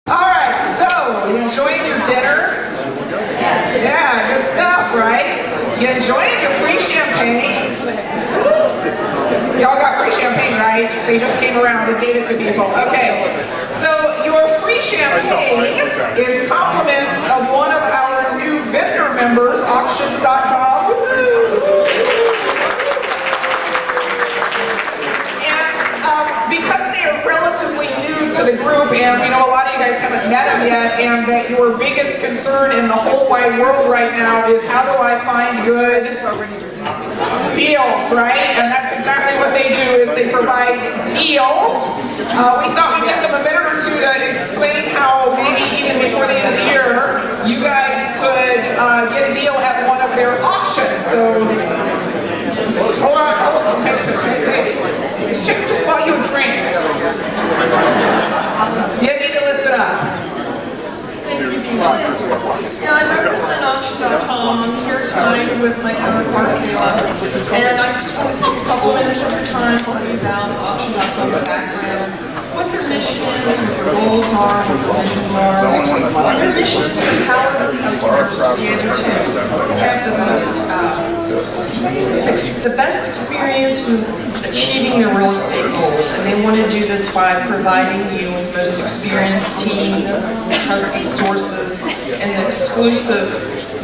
Alright, so, you enjoying your dinner? Yeah, good stuff, right? You enjoying your free champagne? Y'all got free champagne, right? They just came around and gave it to people. Okay, so your free champagne is compliments of one of our new vendor members, auctions.com. Because they are relatively new to the group, and we know a lot of you guys haven't met them yet, and that your biggest concern in the whole wide world right now is how do I find good deals, right? And that's exactly what they do, is they provide deals. We thought we'd give them a minute or two to explain how maybe even before the end of the year, you guys could get a deal at one of their auctions. So, hold on. This chick just bought you a drink. You need to listen up. Yeah, I represent Auction.com. I'm here tonight with my counterpart, Kayla. And I just want to take a couple minutes of your time to tell you about Auction.com's background, what their mission is, what their goals are, what their visions are. Their mission is to empower their customers to be able to have the best experience in achieving their real estate goals, and they want to do this by providing you with the most experienced team, trusted sources, and an exclusive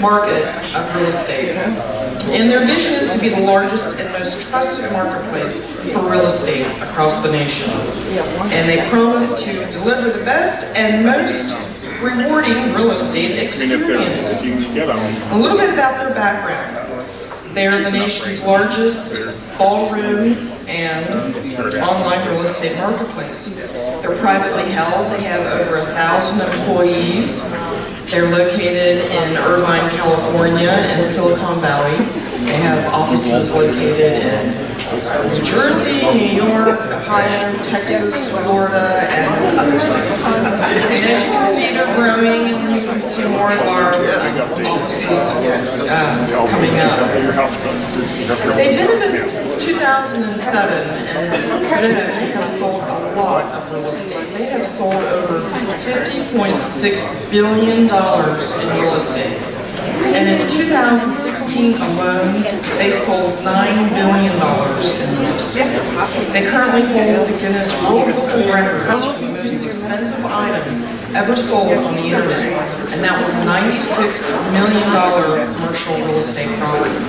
market of real estate. And their vision is to be the largest and most trusted marketplace for real estate across the nation. And they promise to deliver the best and most rewarding real estate experience. A little bit about their background. They're the nation's largest ballroom and online real estate marketplace. They're privately held. They have over 1,000 employees. They're located in Irvine, California and Silicon Valley. They have offices located in New Jersey, New York, Ohio, Texas, Florida, and other cities. And as you can see, they're growing, and you can see more of our offices coming up. They've been in business since 2007, and since then they have sold a lot of real estate. They have sold over $50.6 billion in real estate. And in 2016 alone, they sold $9 billion in real estate. They currently hold the Guinness World Book of Records for the most expensive item ever sold on the internet, and that was a $96 million commercial real estate property.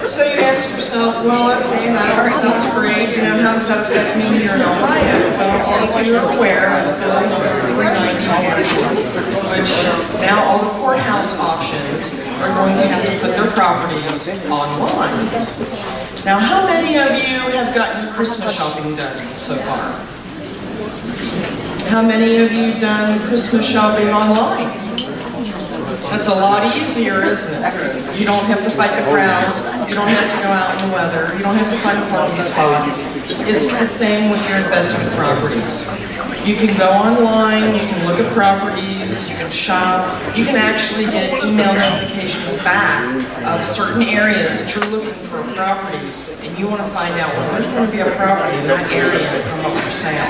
So you ask yourself, well, okay, that all sounds great, you know, how does that affect me here in Ohio? Well, all of you are aware of the 390 policy, which now all the courthouse auctions are going to have to put their properties online. Now, how many of you have gotten Christmas shopping done so far? How many of you done Christmas shopping online? That's a lot easier, isn't it? You don't have to fight the crowds. You don't have to go out in the weather. You don't have to find a parking spot. It's the same with your investment properties. You can go online, you can look at properties, you can shop, you can actually get email notifications back of certain areas that you're looking for a property, and you want to find out when there's going to be a property in that area to come up for sale.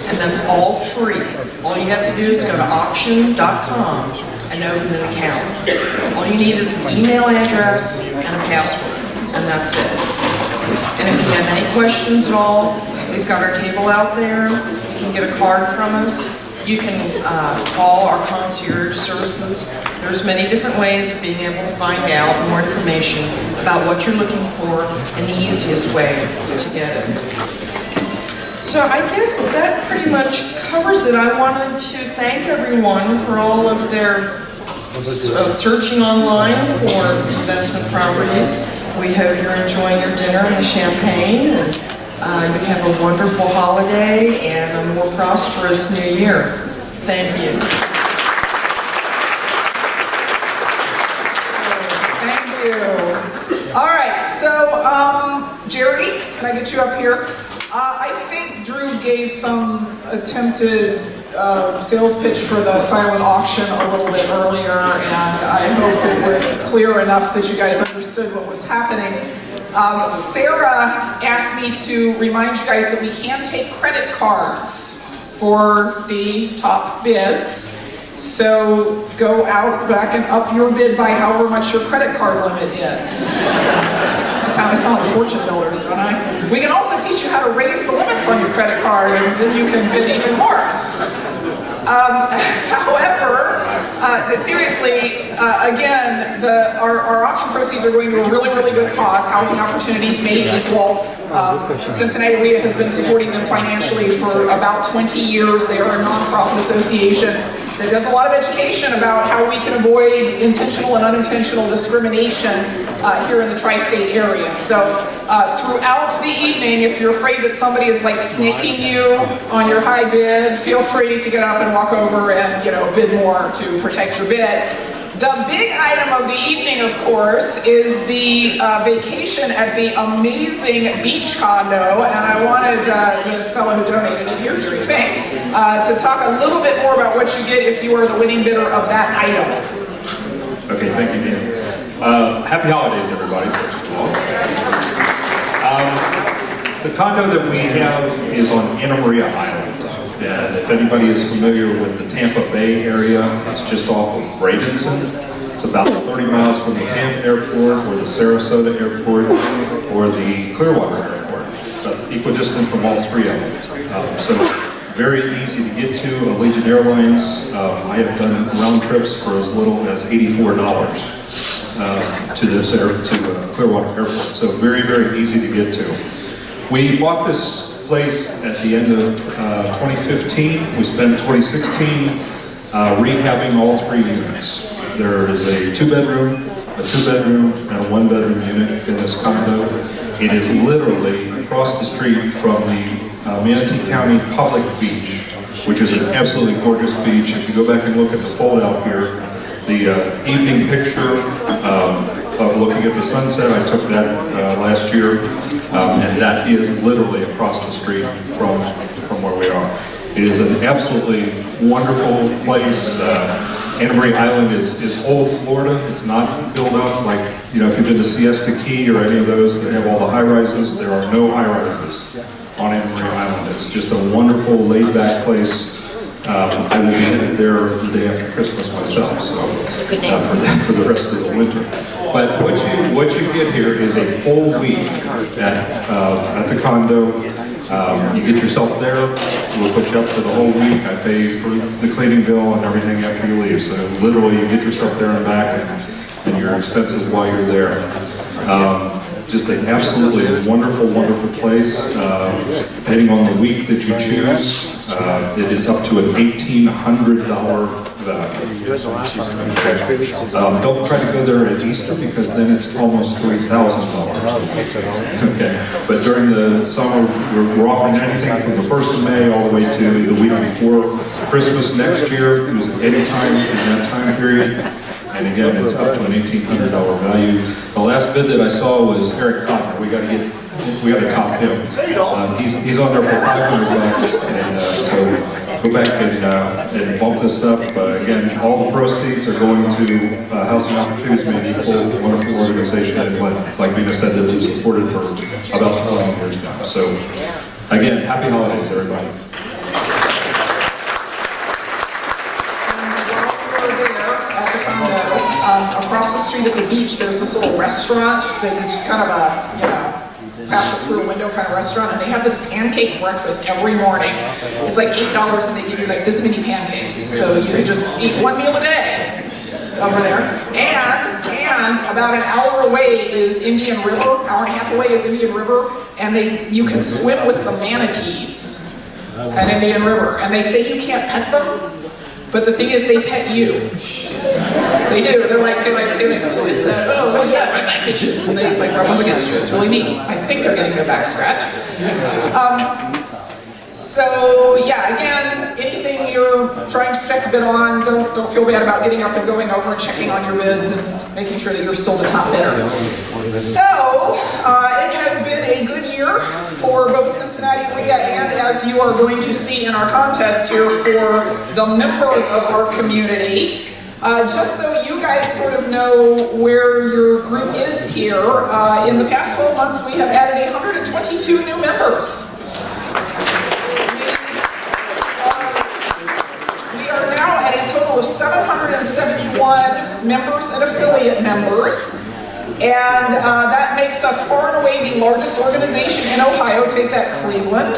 And that's all free. All you have to do is go to auction.com and open an account. All you need is an email address and a password, and that's it. And if you have any questions at all, we've got our table out there. You can get a card from us. You can call our concierge services. There's many different ways of being able to find out more information about what you're looking for and the easiest way to get it. So I guess that pretty much covers it. I wanted to thank everyone for all of their searching online for investment properties. We hope you're enjoying your dinner and the champagne, and you have a wonderful holiday and a more prosperous new year. Thank you. Thank you. All right, so Jerry, can I get you up here? I think Drew gave some attempted sales pitch for the silent auction a little bit earlier, and I hope it was clear enough that you guys understood what was happening. Sarah asked me to remind you guys that we can take credit cards for the top bids. So go out back and up your bid by however much your credit card limit is. I sound like fortune builders, don't I? We can also teach you how to raise the limits on your credit card, and then you can bid even more. However, seriously, again, our auction proceeds are going to a really, really good cause. Housing Opportunities Made Equal. Cincinnati REIA has been supporting them financially for about 20 years. They are a nonprofit association that does a lot of education about how we can avoid intentional and unintentional discrimination here in the tri-state area. So throughout the evening, if you're afraid that somebody is like snaking you on your high bid, feel free to get up and walk over and bid more to protect your bid. The big item of the evening, of course, is the vacation at the amazing beach condo, and I wanted the fellow who donated it here, Gary Fink, to talk a little bit more about what you get if you are the winning bidder of that item. Okay, thank you, Dan. Happy holidays, everybody, first of all. The condo that we have is on Anna Maria Island. And if anybody is familiar with the Tampa Bay area, it's just off of Bradenton. It's about 30 miles from the Tampa Airport, or the Sarasota Airport, or the Clearwater Airport. Equidistant from all three of them. So very easy to get to. Allegiant Airlines, I have done round trips for as little as $84 to Clearwater Airport. So very, very easy to get to. We bought this place at the end of 2015. We spent 2016 rehabbing all three units. There is a two-bedroom, and a one-bedroom unit in this condo. It is literally across the street from the Manatee County Public Beach, which is an absolutely gorgeous beach. If you go back and look at the fold-out here, the evening picture of looking at the sunset, I took that last year, and that is literally across the street from where we are. It is an absolutely wonderful place. Anna Maria Island is old Florida. It's not built up like, if you've been to Siesta Key or any of those that have all the high-rises, there are no high-rises on Anna Maria Island. It's just a wonderful, laid-back place. I will be headed there the day after Christmas myself, so for the rest of the winter. But what you get here is a full week at the condo. You get yourself there. We'll put you up for the whole week. I pay for the cleaning bill and everything after you leave. So literally, you get yourself there and back, and your expenses while you're there. Just an absolutely wonderful, wonderful place. Depending on the week that you choose, it is up to an $1,800 value. Don't try to go there at Easter, because then it's almost $3,000. Okay. But during the summer, we're offering anything from the 1st of May all the way to the week before Christmas next year. It was any time in that time period. And again, it's up to an $1,800 value. The last bid that I saw was Eric Cotton. We got to top him. He's on there for $500, and so go back and bump this up. Again, all the proceeds are going to Housing Opportunities Made Equal, a wonderful organization, and like Vina said, that we've supported for about 12 years now. So again, happy holidays, everybody. Across the street at the beach, there's this little restaurant that is just kind of a, pass it through a window kind of restaurant, and they have this pancake breakfast every morning. It's like $8, and they give you like this many pancakes, so you can just eat one meal a day over there. And about an hour away is Indian River, hour and a half away is Indian River, and you can swim with the manatees at Indian River, and they say you can't pet them. But the thing is, they pet you. They do. They're like, who is that? Oh, what is that? My back itches. And they like rub up against you. It's really neat. I think they're getting their back scratched. So yeah, again, anything you're trying to protect a bid on, don't feel bad about getting up and going over and checking on your bids and making sure that you're still the top bidder. So it has been a good year for both Cincinnati REIA, and as you are going to see in our contest here, for the members of our community. Just so you guys sort of know where your group is here, in the past 12 months we have added 122 new members. total of 771 members and affiliate members. And that makes us far and away the largest organization in Ohio. Take that, Cleveland.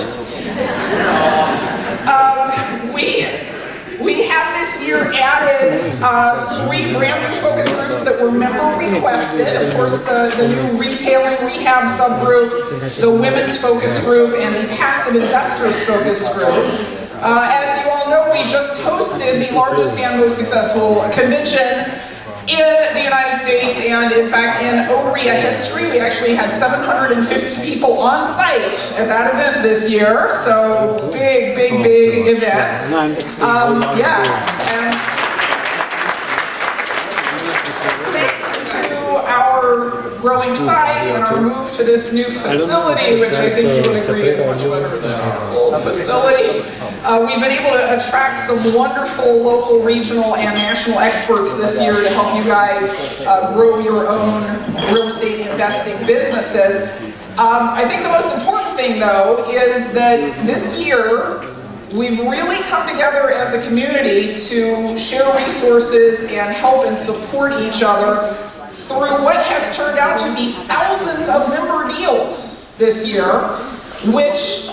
We have this year added 3 brand new focus groups that were member requested. Of course, the new retailing rehab subgroup, the women's focus group, and the passive investors focus group. As you all know, we just hosted the largest and most successful convention in the United States, and in fact in OREA history. We actually had 750 people on site at that event this year, so big event. Yes, and thanks to our growing size and our move to this new facility, which I think you would agree is much better than our old facility, we've been able to attract some wonderful local, regional, and national experts this year to help you guys grow your own real estate investing businesses. I think the most important thing, though, is that this year we've really come together as a community to share resources and help and support each other through what has turned out to be thousands of member deals this year, which,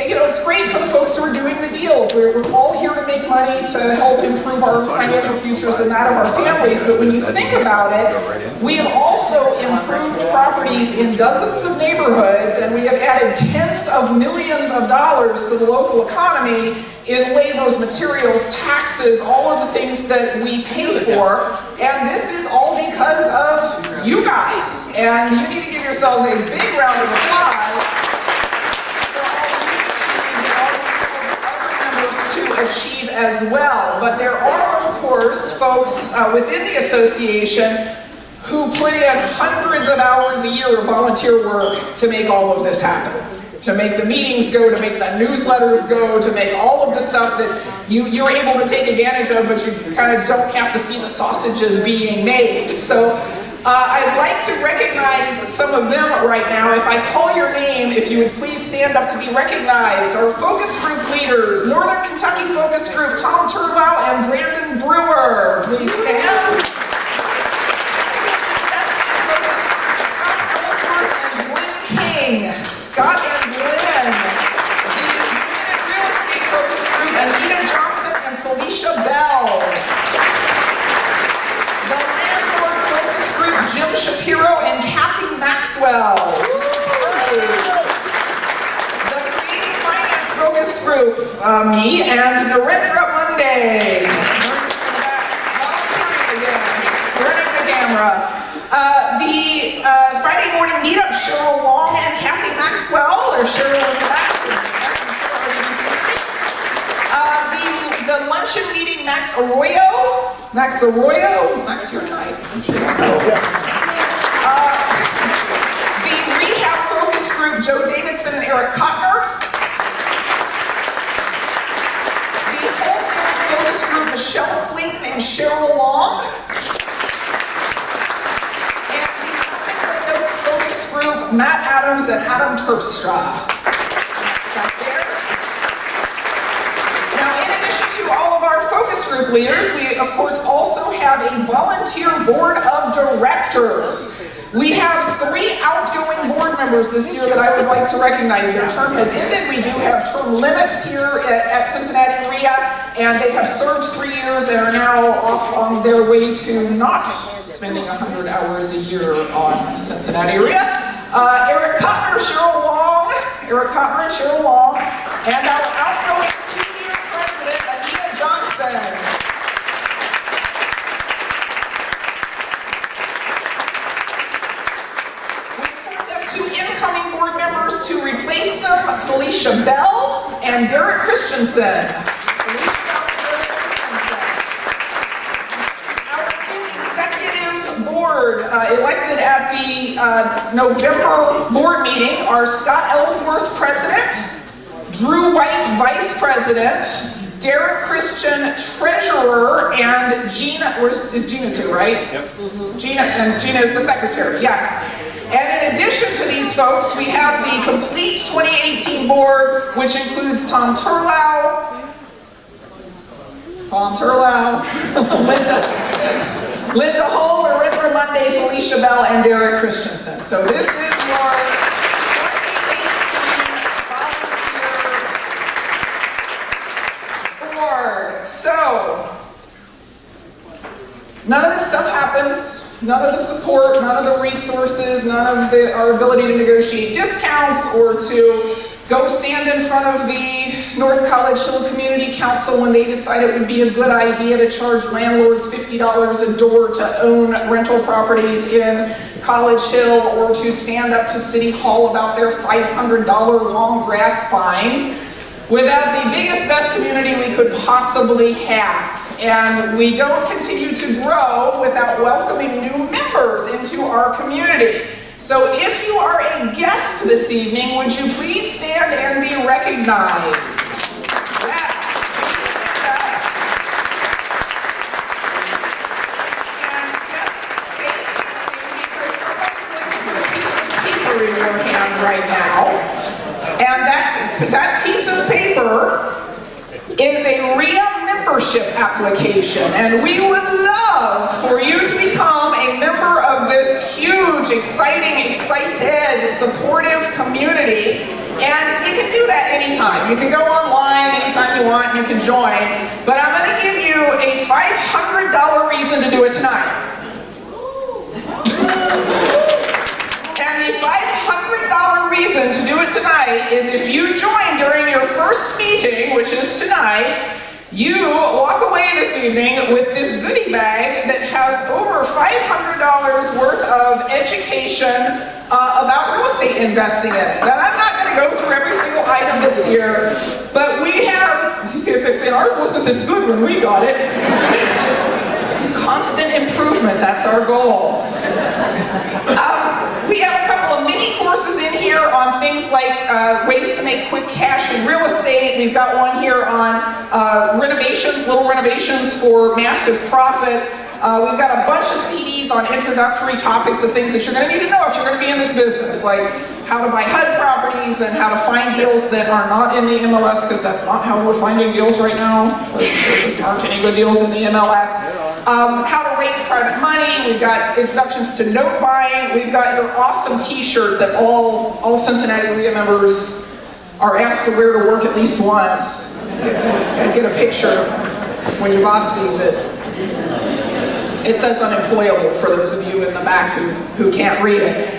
you know, it's great for the folks who are doing the deals. We're all here to make money to help improve our financial futures and that of our families, but when you think about it, we have also improved properties in dozens of neighborhoods, and we have added tens of millions of dollars to the local economy in labors, materials, taxes, all of the things that we pay for, and this is all because of you guys, and you need to give yourselves a big round of applause for all you to achieve as well. But there are, of course, folks within the association who put in hundreds of hours a year of volunteer work to make all of this happen. To make the meetings go, to make the newsletters go, to make all of the stuff that you're able to take advantage of, but you kind of don't have to see the sausages being made. So I'd like to recognize some of them right now. If I call your name, if you would please stand up to be recognized. Our focus group leaders, Northern Kentucky Focus Group, Tom Turlow and Brandon Brewer. Please stand. Scott and Glenn, the Women Real Estate Focus Group, Anita Johnson and Felicia Bell. The Landlord Focus Group, Jim Shapiro and Kathy Maxwell. The Creative Finance Focus Group, me and Narendra Monday. Volunteering again, turning the camera. The Friday morning meetup, Cheryl Long and Kathy Maxwell, or Cheryl in the back. The luncheon meeting, Max Arroyo. Max Arroyo, is Max here tonight? The rehab focus group, Joe Davidson and Eric Kottner. The wholesale focus group, Michelle Clayton and Cheryl Long. Group, Matt Adams and Adam Terpstra. Now, in addition to all of our focus group leaders, we of course also have a volunteer board of directors. We have 3 outgoing board members this year that I would like to recognize. Their term has ended. We do have term limits here at Cincinnati REIA, and they have served 3 years and are now off on their way to not spending 100 hours a year on Cincinnati REIA. Eric Kottner, Cheryl Long, and our outgoing 2-year president, Anita Johnson. We of course have 2 incoming board members to replace them, Felicia Bell and Derek Christensen. Elected at the November board meeting are Scott Ellsworth, President, Drew White, Vice President, Derek Christian, Treasurer, and Gina, Gina's here, right? Yep. Gina is the Secretary, yes. And in addition to these folks, we have the complete 2018 board, which includes Tom Turlow, Tom Turlow, Linda Hull, Lorinda Monday, Felicia Bell, and Derek Christensen. So this is your 2018 volunteer award. So, none of this stuff happens. None of the support, none of the resources, none of our ability to negotiate discounts or to go stand in front of the North College Hill Community Council when they decide it would be a good idea to charge landlords $50 a door to own rental properties in College Hill, or to stand up to City Hall about their $500 long grass fines, without the biggest, best community we could possibly have. And we don't continue to grow without welcoming new members into our community. So if you are a guest this evening, would you please stand and be recognized? Yes. And yes, stay standing, because someone's going to put a piece of paper in your hand right now. And that piece of paper is a RIA membership application, and we would love for you to become a member of this huge, exciting, excited, supportive community. And you can do that anytime. You can go online anytime you want, you can join, but I'm going to give you a $500 reason to do it tonight. And the $500 reason to do it tonight is if you join during your first meeting, which is tonight, you walk away this evening with this goodie bag that has over $500 worth of education about real estate investing in it. Now, I'm not going to go through every single item that's here, but we have, you see if they're saying ours wasn't this good when we got it. Constant improvement, that's our goal. We have a couple of mini courses in here on things like ways to make quick cash in real estate. We've got one here on renovations, little renovations for massive profits. We've got a bunch of CDs on introductory topics of things that you're going to need to know if you're going to be in this business, like how to buy HUD properties and how to find deals that are not in the MLS, because that's not how we're finding deals right now. There just aren't any good deals in the MLS. How to raise private money. We've got introductions to note buying. We've got your awesome t-shirt that all Cincinnati RIA members are asked to wear to work at least once and get a picture when your boss sees it. It says unemployable for those of you in the back who can't read it.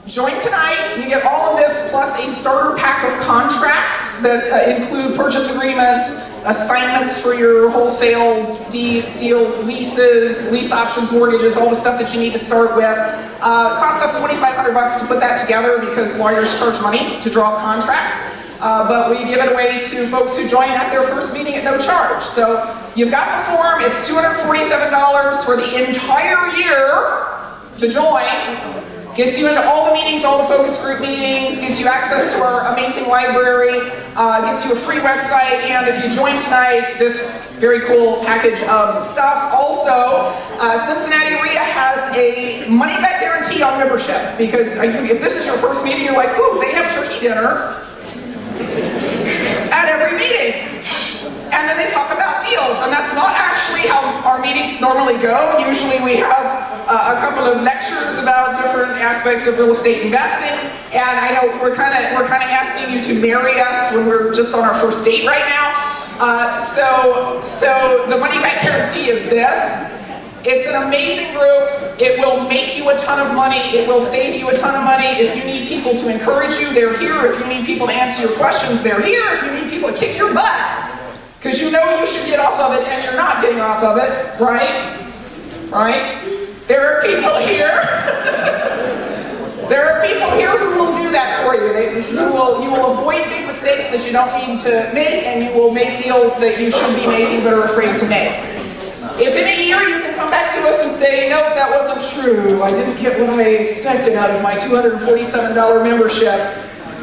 Join tonight. You get all of this plus a starter pack of contracts that include purchase agreements, assignments for your wholesale deals, leases, lease options, mortgages, all the stuff that you need to start with. Cost us $2,500 to put that together because lawyers charge money to draw contracts. But we give it away to folks who join at their first meeting at no charge. So you've got the form. It's $247 for the entire year to join. Gets you into all the meetings, all the focus group meetings, gets you access to our amazing library, gets you a free website, and if you join tonight, this very cool package of stuff. Also, Cincinnati RIA has a money-back guarantee on membership, because if this is your first meeting, you're like, ooh, they have turkey dinner at every meeting. And then they talk about deals, and that's not actually how our meetings normally go. Usually we have a couple of lectures about different aspects of real estate investing, and I know we're kind of asking you to marry us when we're just on our first date right now. So the money back guarantee is this. It's an amazing group. It will make you a ton of money. It will save you a ton of money. If you need people to encourage you, they're here. If you need people to answer your questions, they're here. If you need people to kick your butt, because you know you should get off of it and you're not getting off of it, right? Right? There are people here. There are people here who will do that for you. You will avoid big mistakes that you don't need to make, and you will make deals that you should be making but are afraid to make. If in a year you can come back to us and say, nope, that wasn't true, I didn't get what I expected out of my $247 membership,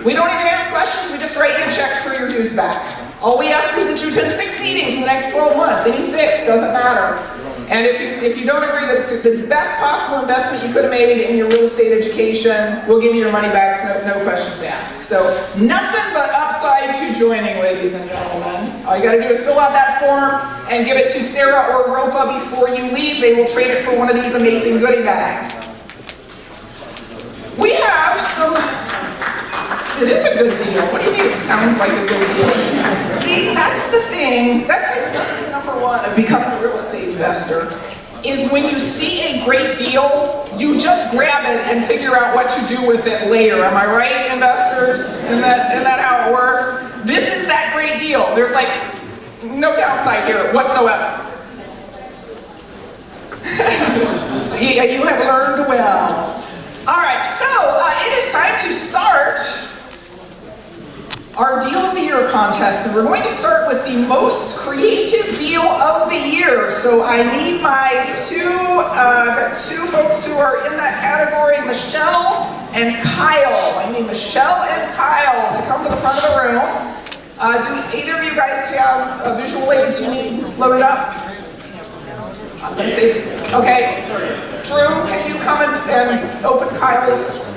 we don't even ask questions, we just write you a check for your dues back. All we ask is that you attend 6 meetings in the next 12 months, any 6, doesn't matter. And if you don't agree that it's the best possible investment you could have made in your real estate education, we'll give you your money back, no questions asked. So nothing but upside to joining, ladies and gentlemen. All you gotta do is fill out that form and give it to Sarah or Ropa before you leave. They will trade it for one of these amazing goodie bags. We have some, it is a good deal. What do you mean it sounds like a good deal? See, that's the thing, that's the number one of becoming a real estate investor, is when you see a great deal, you just grab it and figure out what to do with it later. Am I right, investors? Isn't that how it works? This is that great deal. There's like no downside here whatsoever. So you have learned well. All right, so it is time to start our Deal of the Year contest, and we're going to start with the most creative deal of the year. So I need my two folks who are in that category, Michelle and Kyle. I need Michelle and Kyle to come to the front of the room. Do either of you guys have visual aids you need loaded up? I'm going to say, okay. Drew, can you come and open Kyle's?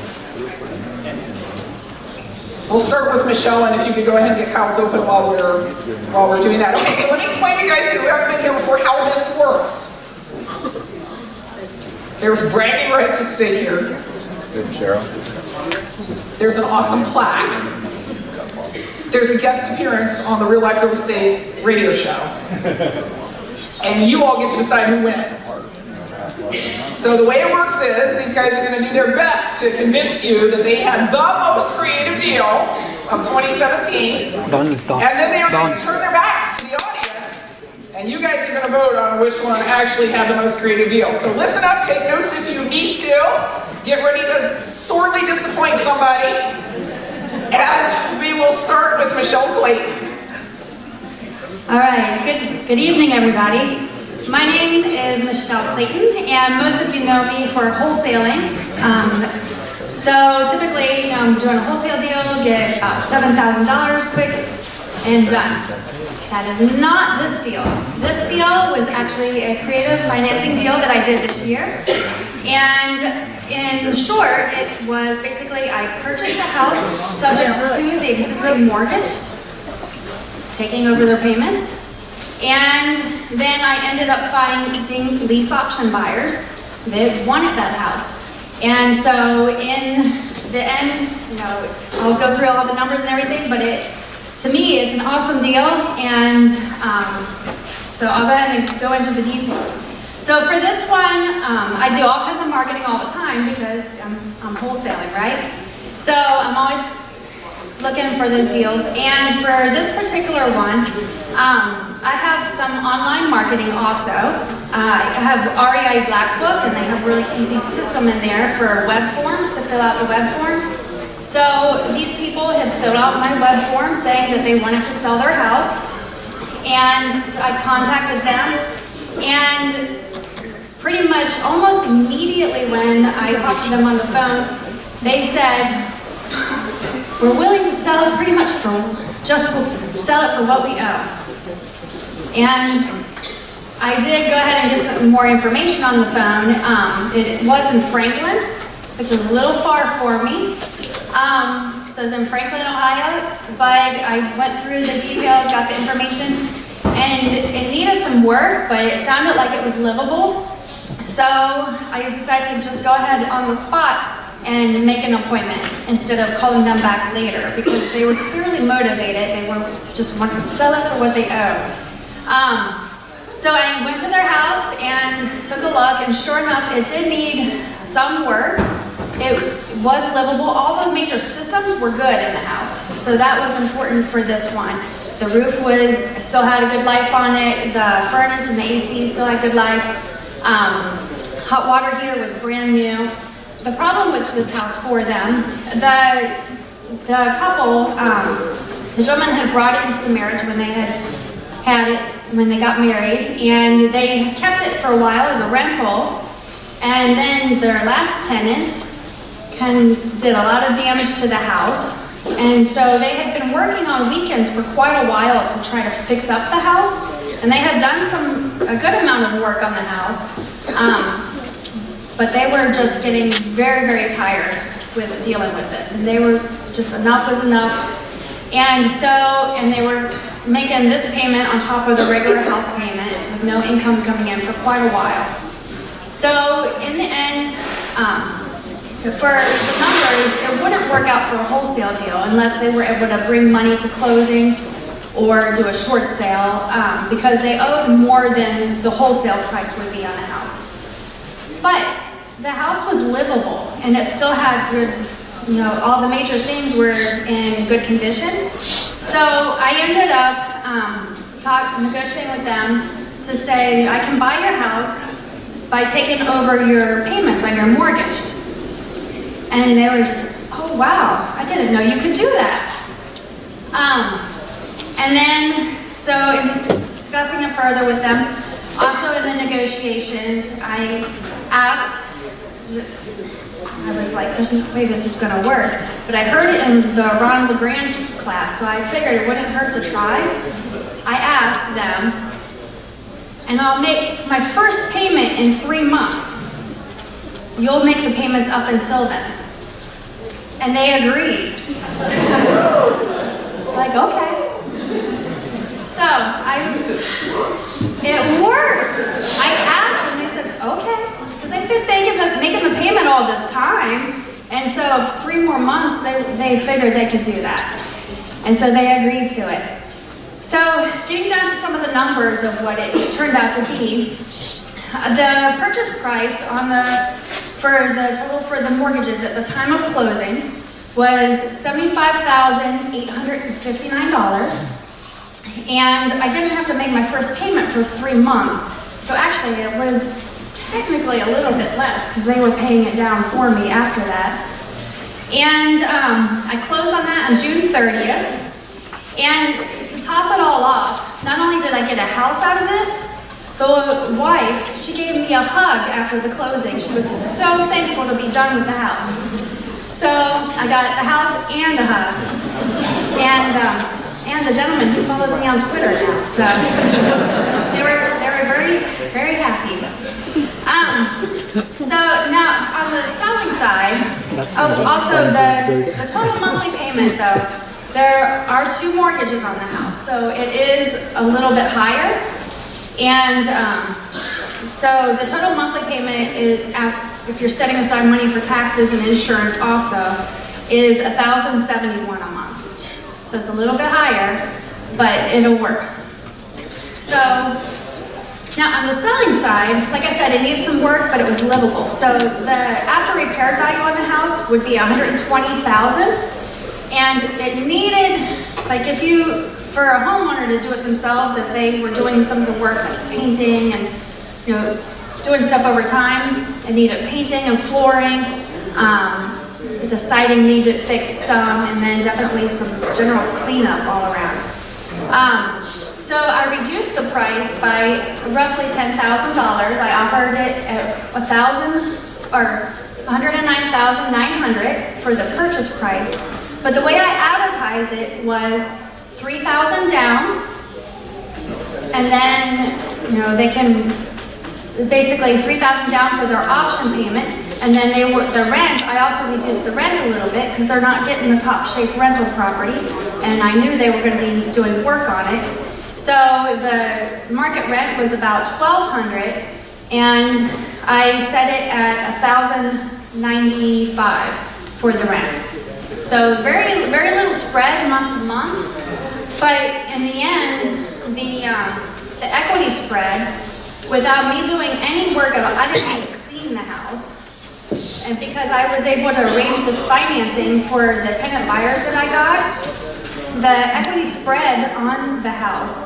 We'll start with Michelle, and if you could go ahead and get Kyle's open while we're doing that. Okay, so let me explain to you guys who haven't been here before how this works. There's bragging rights at stake here. There's an awesome plaque. There's a guest appearance on the Real Life Real Estate radio show. And you all get to decide who wins. So the way it works is, these guys are going to do their best to convince you that they had the most creative deal of 2017. And then they are going to turn their backs to the audience, and you guys are going to vote on which one actually had the most creative deal. So listen up, take notes if you need to. Get ready to sorely disappoint somebody. And we will start with Michelle Clayton. All right, good evening, everybody. My name is Michelle Clayton, and most of you know me for wholesaling. So typically, I'm doing a wholesale deal, get $7,000 quick and done. That is not this deal. This deal was actually a creative financing deal that I did this year. And in short, it was basically I purchased a house subject to the existing mortgage, taking over their payments. And then I ended up finding lease option buyers that wanted that house. And so in the end, I'll go through all the numbers and everything, but to me, it's an awesome deal. And so I'll go ahead and go into the details. So for this one, I do all kinds of marketing all the time because I'm wholesaling, right? So I'm always looking for those deals. And for this particular one, I have some online marketing also. I have REI Black Book, and they have a really easy system in there for web forms to fill out the web forms. So these people had filled out my web form saying that they wanted to sell their house, and I contacted them, and pretty much almost immediately when I talked to them on the phone, they said, we're willing to sell it pretty much sell it for what we owe. And I did go ahead and get some more information on the phone. It was in Franklin, which is a little far for me. So it's in Franklin, Ohio, but I went through the details, got the information, and it needed some work, but it sounded like it was livable. So I decided to just go ahead on the spot and make an appointment instead of calling them back later, because they were clearly motivated. They were just wanting to sell it for what they owe. So I went to their house and took a look, and sure enough, it did need some work. It was livable. All the major systems were good in the house, so that was important for this one. The roof still had a good life on it. The furnace and the AC still had good life. Hot water heater was brand new. The problem with this house for them, the couple, the gentleman had brought it into the marriage when they had it when they got married, and they kept it for a while as a rental, and then their last tenants did a lot of damage to the house, and so they had been working on weekends for quite a while to try to fix up the house, and they had done a good amount of work on the house, but they were just getting very, very tired with dealing with this, and they were just enough was enough. And they were making this payment on top of the regular house payment with no income coming in for quite a while. So in the end, for the numbers, it wouldn't work out for a wholesale deal unless they were able to bring money to closing or do a short sale because they owed more than the wholesale price would be on a house. But the house was livable and it still had good, all the major things were in good condition. So I ended up negotiating with them to say, I can buy your house by taking over your payments on your mortgage. And they were just, oh wow, I didn't know you could do that. And then, so in discussing it further with them, also in the negotiations, I asked, I was like, there's no way this is gonna work. But I heard it in the Ron LeGrand class, so I figured it wouldn't hurt to try. I asked them, and I'll make my first payment in 3 months. You'll make the payments up until then. And they agreed. Like, okay. So it works. I asked and they said, okay. Because they've been making the payment all this time. And so 3 more months, they figured they could do that. And so they agreed to it. So getting down to some of the numbers of what it turned out to be, the purchase price for the total for the mortgages at the time of closing was $75,859. And I didn't have to make my first payment for 3 months. So actually it was technically a little bit less because they were paying it down for me after that. And I closed on that on June 30th. And to top it all off, not only did I get a house out of this, the wife, she gave me a hug after the closing. She was so thankful to be done with the house. So I got the house and a hug. And the gentleman who follows me on Twitter now. So they were very, very happy. So now on the selling side, also the total monthly payment though, there are 2 mortgages on the house. So it is a little bit higher. And so the total monthly payment is, if you're setting aside money for taxes and insurance also, is $1,071 a month. So it's a little bit higher, but it'll work. So now on the selling side, like I said, it needed some work, but it was livable. So the after repaired value on the house would be $120,000, and it needed, like for a homeowner to do it themselves, if they were doing some of the work like painting and doing stuff over time, it needed painting and flooring. The siding needed fixed some, and then definitely some general cleanup all around. So I reduced the price by roughly $10,000. I offered it at $109,900 for the purchase price. But the way I advertised it was $3,000 down, and then they can basically $3,000 down for their option payment, and then the rent. I also reduced the rent a little bit because they're not getting the top shape rental property, and I knew they were going to be doing work on it. So the market rent was about $1,200, and I set it at $1,095 for the rent. So very, very little spread month to month, but in the end, the equity spread, without me doing any work at all, I didn't even clean the house. And because I was able to arrange this financing for the tenant buyers that I got, the equity spread on the house,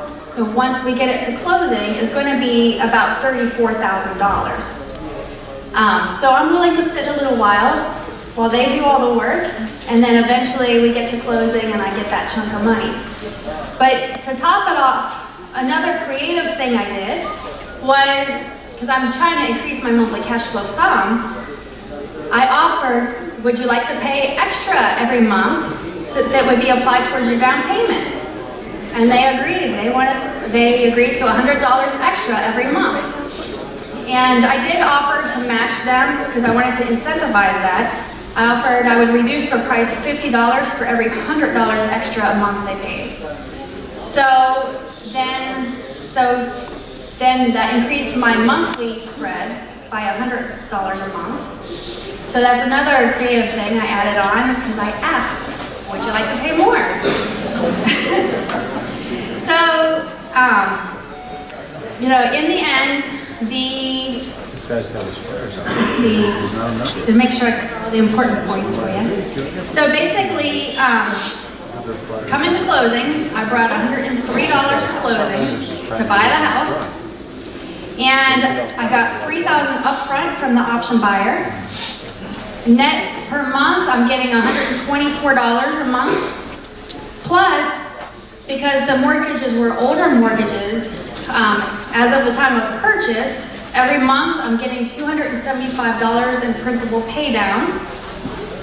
once we get it to closing, is going to be about $34,000. So I'm willing to sit a little while they do all the work, and then eventually we get to closing and I get that chunk of money. But to top it off, another creative thing I did was, because I'm trying to increase my monthly cash flow some, I offered, would you like to pay extra every month that would be applied towards your down payment? And they agreed. They agreed to $100 extra every month. And I did offer to match them because I wanted to incentivize that. I offered I would reduce the price $50 for every $100 extra a month they paid. Then that increased my monthly spread by $100 a month. So that's another creative thing I added on because I asked, would you like to pay more? So, in the end, This guy's got a square or something. let's see, to make sure I got all the important points for you. So basically, coming to closing, I brought $103 to closing to buy the house. And I got $3,000 upfront from the option buyer. Net per month, I'm getting $124 a month. Plus, because the mortgages were older mortgages, as of the time of purchase, every month I'm getting $275 in principal pay down,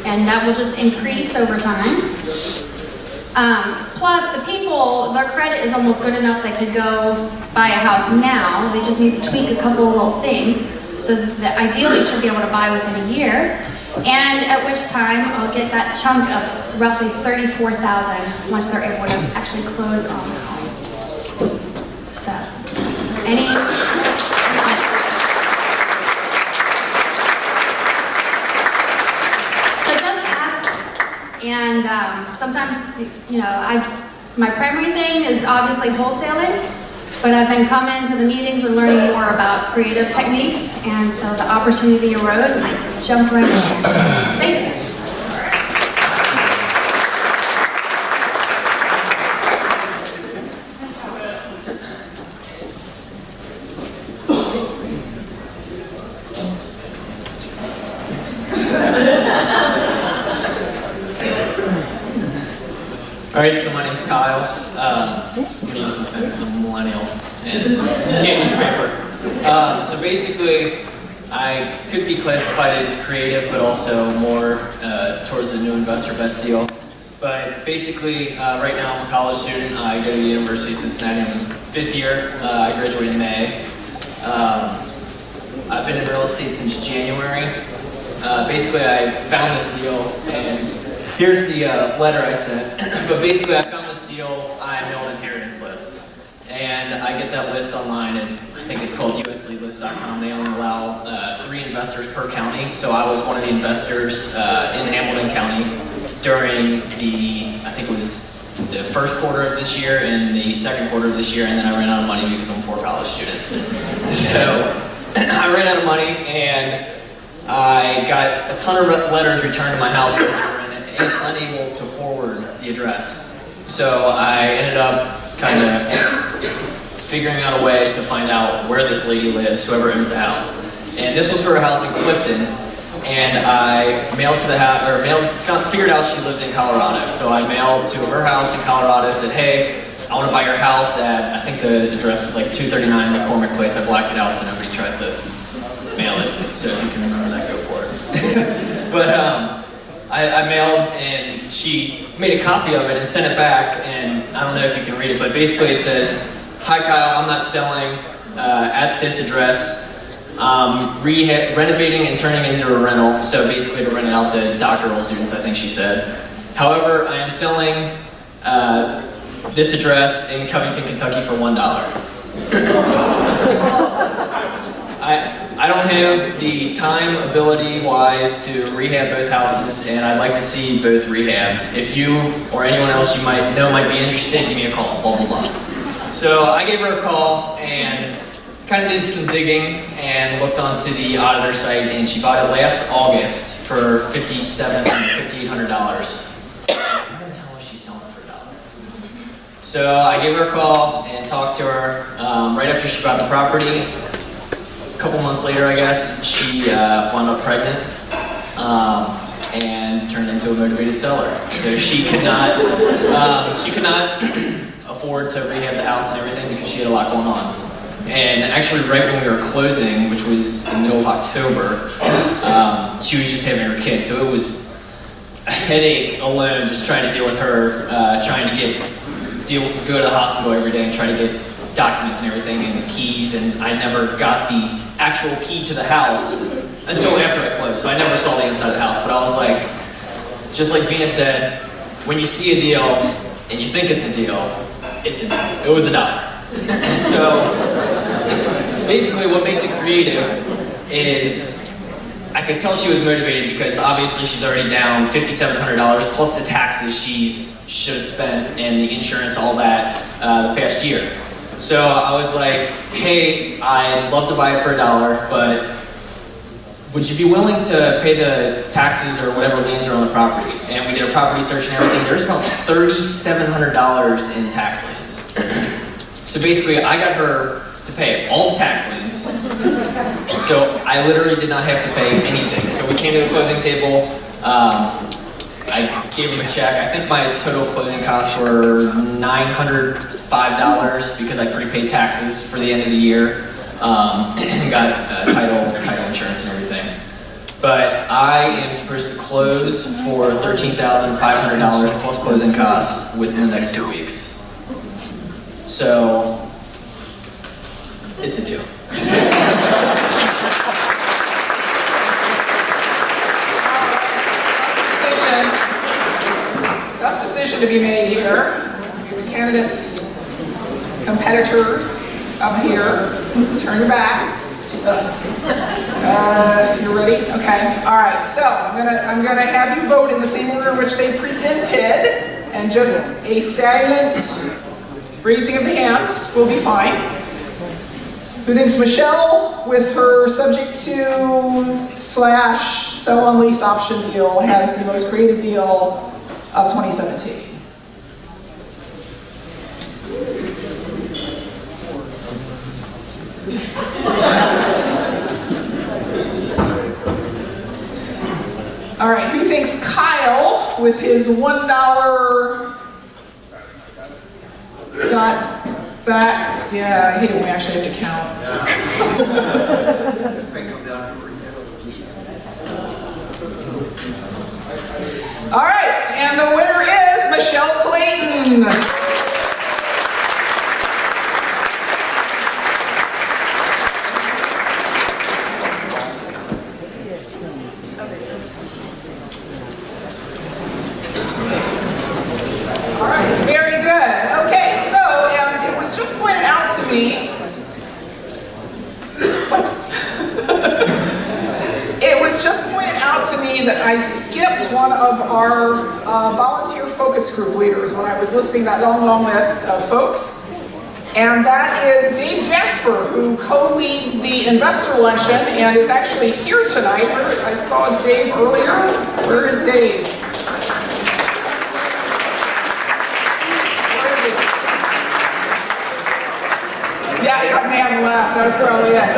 and that will just increase over time. Plus, the people, their credit is almost good enough they could go buy a house now. They just need to tweak a couple of little things, so that ideally should be able to buy within a year. And at which time I'll get that chunk of roughly $34,000 once they're able to actually close on the home. So, So just ask, and sometimes, my primary thing is obviously wholesaling, but I've been coming to the meetings and learning more about creative techniques, and so the opportunity arose and I jumped right in. Thanks. All right, so my name's Kyle. I'm going to use the pen because I'm a millennial and can't use paper. So basically, I could be classified as creative, but also more towards the new investor best deal. But basically, right now I'm a college student. I go to the University of Cincinnati. I'm in 5th year. I graduated in May. I've been in real estate since January. Basically, I found this deal, and here's the letter I sent. But basically, I found this deal. I mailed an inheritance list, and I get that list online, and I think it's called usleadlist.com. They only allow 3 investors per county, so I was one of the investors in Hamilton County during I think it was the 1st quarter of this year and the 2nd quarter of this year, and then I ran out of money because I'm a poor college student. So I ran out of money, and I got a ton of letters returned to my house because they were unable to forward the address. So I ended up kind of figuring out a way to find out where this lady lives, whoever owns the house. And this was for a house in Clifton, and I mailed to the house, or figured out she lived in Colorado. So I mailed to her house in Colorado, said, hey, I want to buy your house at, I think the address was like 239 McCormick Place. I blacked it out so nobody tries to mail it. So if you can remember that, go for it. But I mailed, and she made a copy of it and sent it back, and I don't know if you can read it, but basically it says, hi Kyle, I'm not selling at this address. Renovating and turning it into a rental, so basically to rent it out to doctoral students, I think she said. However, I am selling this address in Covington, Kentucky for $1. I don't have the time, ability-wise to rehab both houses, and I'd like to see both rehabbed. If you or anyone else you might know might be interested, give me a call, blah, blah, blah. So I gave her a call and kind of did some digging and looked onto the auditor site, and she bought it last August for $5,800. What the hell was she selling for $1? So I gave her a call and talked to her right after she bought the property. A couple months later, I guess, she wound up pregnant and turned into a motivated seller. So she could not afford to rehab the house and everything because she had a lot going on. And actually, right when we were closing, which was the middle of October, she was just having her kid. So it was a headache alone just trying to deal with her, trying to go to the hospital every day and try to get documents and everything and keys, and I never got the actual key to the house until after I closed, so I never saw the inside of the house. But I was like, just like Vina said, when you see a deal and you think it's a deal, it was $1. So basically what makes it creative is I could tell she was motivated because obviously she's already down $5,700 plus the taxes should have spent and the insurance, all that, the past year. So I was like, hey, I'd love to buy it for $1, but would you be willing to pay the taxes or whatever liens are on the property? And we did a property search and everything. There's about $3,700 in tax liens. So basically, I got her to pay all the tax liens. So I literally did not have to pay anything. So we came to the closing table. I gave him a check. I think my total closing costs were $905 because I prepaid taxes for the end of the year. Got title insurance and everything. But I am supposed to close for $13,500 plus closing costs within the next 2 weeks. So it's a deal. Tough decision to be made here. The candidates, competitors up here, turn your backs. You ready? Okay. All right. So I'm gonna have you vote in the same order in which they presented, and just a silent raising of the hands will be fine. Who thinks Michelle, with her subject to / sell on lease option deal, has the most creative deal of 2017? All right, who thinks Kyle, with his $1 got back? Yeah, I hate it when we actually have to count. All right, and the winner is Michelle Clayton. All right, very good. Okay, so it was just pointed out to me. It was just pointed out to me that I skipped one of our volunteer focus group leaders when I was listing that long list of folks. And that is Dave Jasper, who co-leads the investor luncheon and is actually here tonight. I saw Dave earlier. Where is Dave? Yeah, he got man left. That was probably it.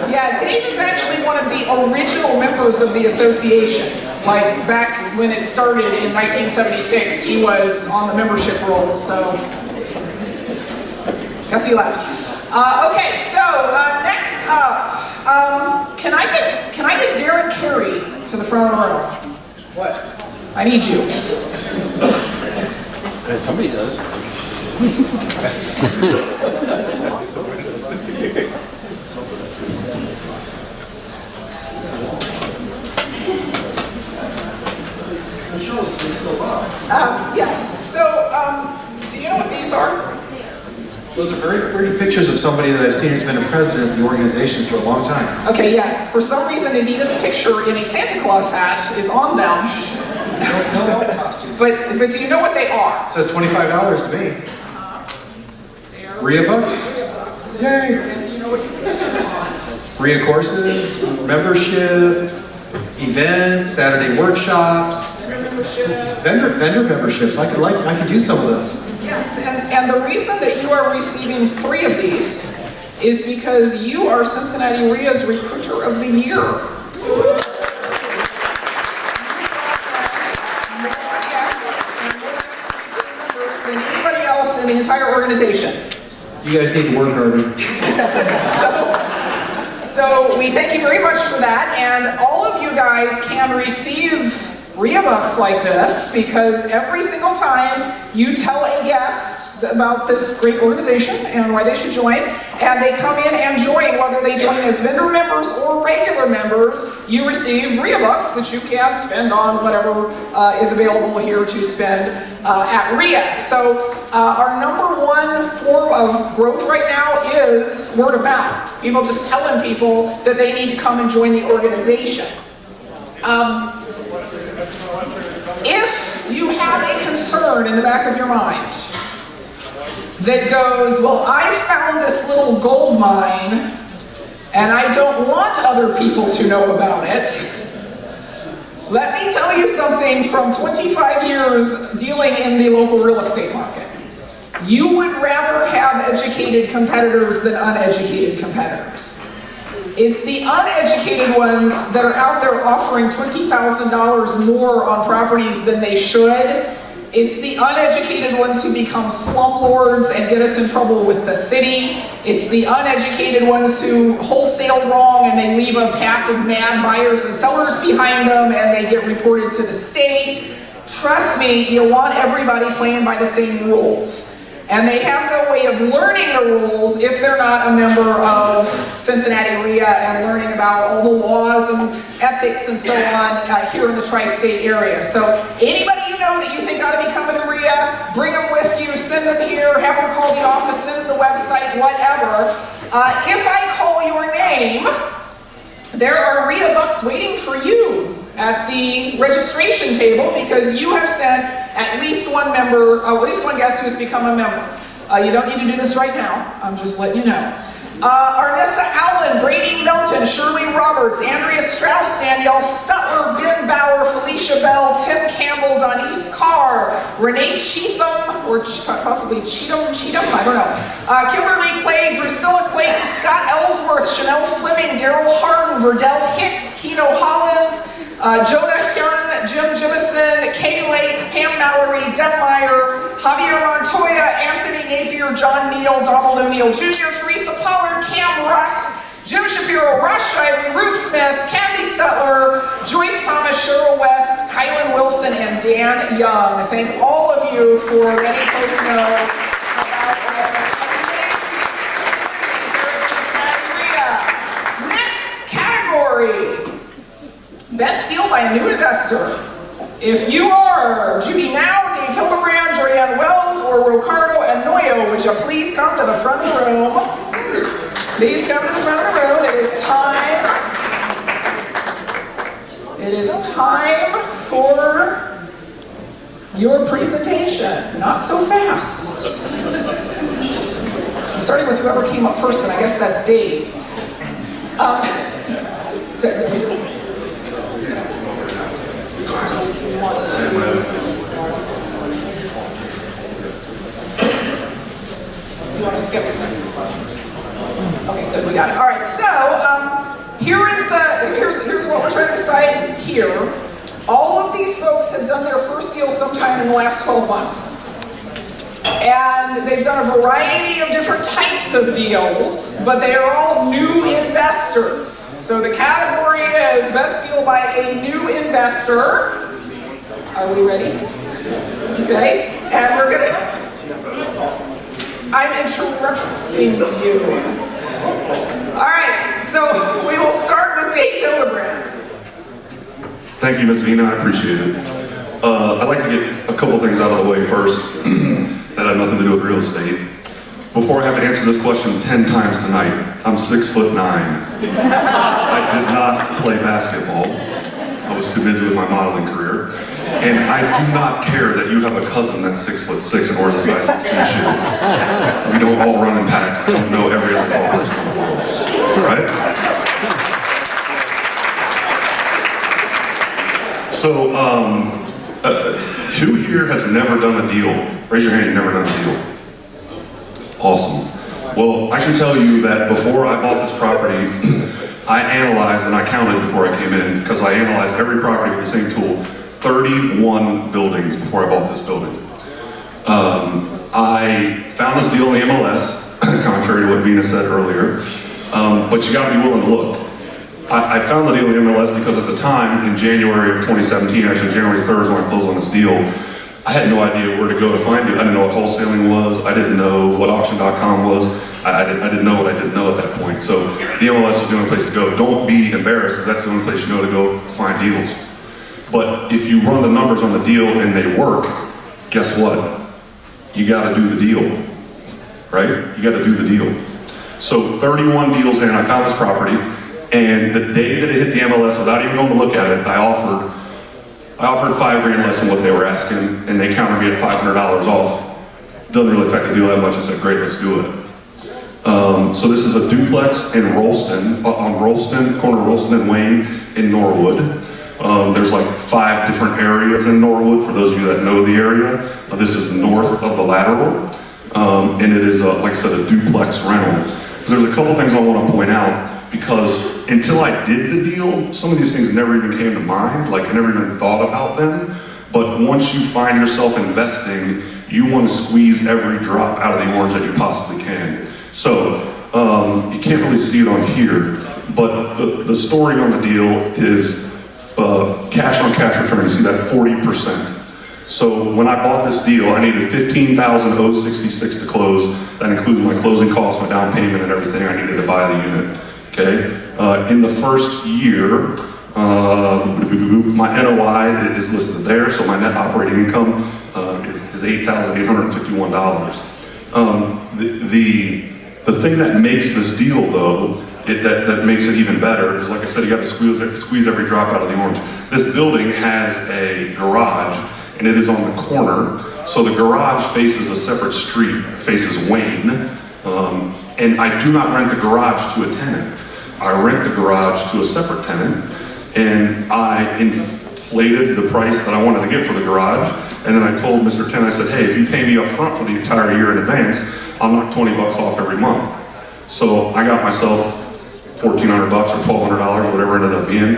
Yeah, Dave is actually one of the original members of the association. Like back when it started in 1976, he was on the membership rolls. So, guess he left. Okay, so next up, can I get Darren Carey to the front of the room? What? I need you. Somebody does. Yes, so do you know what these are? Those are very pretty pictures of somebody that I've seen who's been a president of the organization for a long time. Okay, yes, for some reason Anita's picture in a Santa Claus hat is on them. No costume. But do you know what they are? It says $25 to me. RIA bucks? Yay! And do you know what you can spend on? RIA courses, membership, events, Saturday workshops, vendor memberships. I could use some of those. Yes, and the reason that you are receiving 3 of these is because you are Cincinnati RIA's Recruiter of the Year. More guests than anybody else in the entire organization. You guys need to work harder. So we thank you very much for that, and all of you guys can receive RIA bucks like this because every single time you tell a guest about this great organization and why they should join, and they come in and join, whether they join as vendor members or regular members, you receive RIA bucks that you can spend on whatever is available here to spend at RIA. So Our number one form of growth right now is word of mouth. People just telling people that they need to come and join the organization. If you have a concern in the back of your mind that goes, well, I found this little gold mine and I don't want other people to know about it, let me tell you something from 25 years dealing in the local real estate market. You would rather have educated competitors than uneducated competitors. It's the uneducated ones that are out there offering $20,000 more on properties than they should. It's the uneducated ones who become slumlords and get us in trouble with the city. It's the uneducated ones who wholesale wrong and they leave a path of mad buyers and sellers behind them and they get reported to the state. Trust me, you want everybody playing by the same rules. And they have no way of learning the rules if they're not a member of Cincinnati REIA and learning about all the laws and ethics and so on here in the tri-state area. So anybody you know that you think ought to become a REIA, bring them with you, send them here, have them call the office, send them the website, whatever. If I call your name, there are REIA bucks waiting for you at the registration table because you have sent at least one member, at least one guest who has become a member. You don't need to do this right now. I'm just letting you know. Arnessa Allen, Brady Milton, Shirley Roberts, Andrea Strauss, Danielle Stutler, Ben Bauer, Felicia Bell, Tim Campbell, Donise Carr, Renee Cheatham, or possibly Cheatham, I don't know. Kimberly Clay, Drusilla Clayton, Scott Ellsworth, Chanel Fleming, Daryl Harden, Verdell Hicks, Keno Hollins, Jonah Hyun, Jim Jimison, Kay Lake, Pam Mallory, Deb Meyer, Javier Montoya, Anthony Napier, John Neal, Donald O'Neill Jr., Teresa Pollard, Cam Russ, Jim Shapiro, Rush Shively, Ruth Smith, Kathy Stutler, Joyce Thomas, Cheryl West, Kylan Wilson, and Dan Young. Thank all of you for letting folks know about Next category. Best deal by a new investor. If you are Judy Now, Dave Hildebrand, Joyanne Wells, or Ricardo Anoyo, would you please come to the front of the room? Please come to the front of the room. It is time. It is time for your presentation. Not so fast. I'm starting with whoever came up first, and I guess that's Dave. You want to skip it? Okay, good, we got it. All right, so here's what we're trying to decide here. All of these folks have done their first deal sometime in the last 12 months. And they've done a variety of different types of deals, but they are all new investors. So the category is best deal by a new investor. Are we ready? Okay, and we're gonna, I'm interrupting you. All right, so we will start with Dave Hildebrand. Thank you, Ms. Vina, I appreciate it. I'd like to get a couple things out of the way first that have nothing to do with real estate. Before I have to answer this question 10 times tonight, I'm 6'9". I did not play basketball. I was too busy with my modeling career. And I do not care that you have a cousin that's 6'6" and wears a size 16 shoe. We don't all run in packs. I don't know every other tall person in the world. Right? So, who here has never done a deal? Raise your hand, you've never done a deal. Awesome. Well, I can tell you that before I bought this property, I analyzed and I counted before I came in, because I analyzed every property with the same tool, 31 buildings before I bought this building. I found this deal in the MLS, contrary to what Vina said earlier, but you gotta be willing to look. I found the deal in the MLS because at the time, in January of 2017, actually January 3rd is when I closed on this deal, I had no idea where to go to find it. I didn't know what wholesaling was. I didn't know what auction.com was. I didn't know what I didn't know at that point. So the MLS was the only place to go. Don't be embarrassed if that's the only place you know to go to find deals. But if you run the numbers on the deal and they work, guess what? you gotta do the deal, right? You gotta do the deal. So 31 deals in, I found this property, and the day that it hit the MLS, without even going to look at it, I offered $5,000 less than what they were asking, and they countered me at $500 off. Doesn't really affect the deal that much. I said, great, let's do it. So this is a duplex in Rolston, on Rolston, corner of Rolston and Wayne in Norwood. There's like 5 different areas in Norwood, for those of you that know the area. This is north of the Lateral, and it is, like I said, a duplex rental. There's a couple things I want to point out, because until I did the deal, some of these things never even came to mind, like I never even thought about them. But once you find yourself investing, you want to squeeze every drop out of the orange that you possibly can. So, you can't really see it on here, but the story on the deal is cash on cash return. You see that 40%. So when I bought this deal, I needed $15,066 to close. That includes my closing costs, my down payment, and everything I needed to buy the unit. Okay. In the first year, my NOI is listed there, so my net operating income is $8,851. The thing that makes this deal, though, that makes it even better is, like I said, you got to squeeze every drop out of the orange. This building has a garage, and it is on the corner. So the garage faces a separate street, faces Wayne, and I do not rent the garage to a tenant. I rent the garage to a separate tenant, and I inflated the price that I wanted to get for the garage, and then I told Mr. Tenant, I said, hey, if you pay me up front for the entire year in advance, I'll knock $20 off every month. So I got myself $1,400 or $1,200, whatever it ended up being,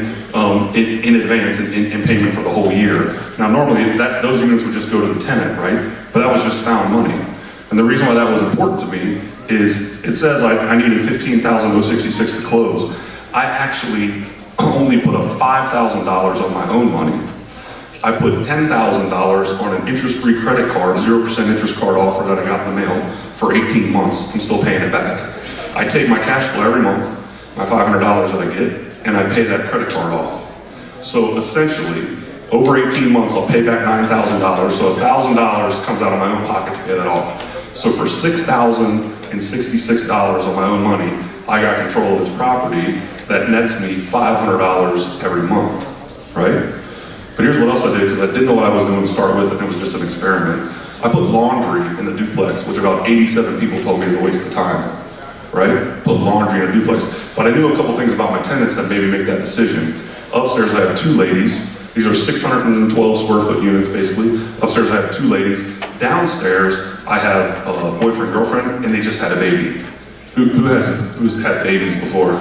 in advance in payment for the whole year. Now normally those units would just go to the tenant, right? But that was just found money. And the reason why that was important to me is it says I needed $15,066 to close. I actually only put up $5,000 on my own money. I put $10,000 on an interest-free credit card, 0% interest card offer that I got in the mail for 18 months. I'm still paying it back. I take my cash flow every month, my $500 that I get, and I pay that credit card off. So essentially, over 18 months, I'll pay back $9,000. So $1,000 comes out of my own pocket to pay that off. So for $6,066 on my own money, I got control of this property that nets me $500 every month, right? But here's what else I did, because I didn't know what I was doing to start with, and it was just an experiment. I put laundry in the duplex, which about 87 people told me is a waste of time, right? Put laundry in a duplex. But I knew a couple things about my tenants that made me make that decision. Upstairs, I have 2 ladies. These are 612 square foot units, basically. Upstairs, I have 2 ladies. Downstairs, I have a boyfriend, girlfriend, and they just had a baby. Who's had babies before?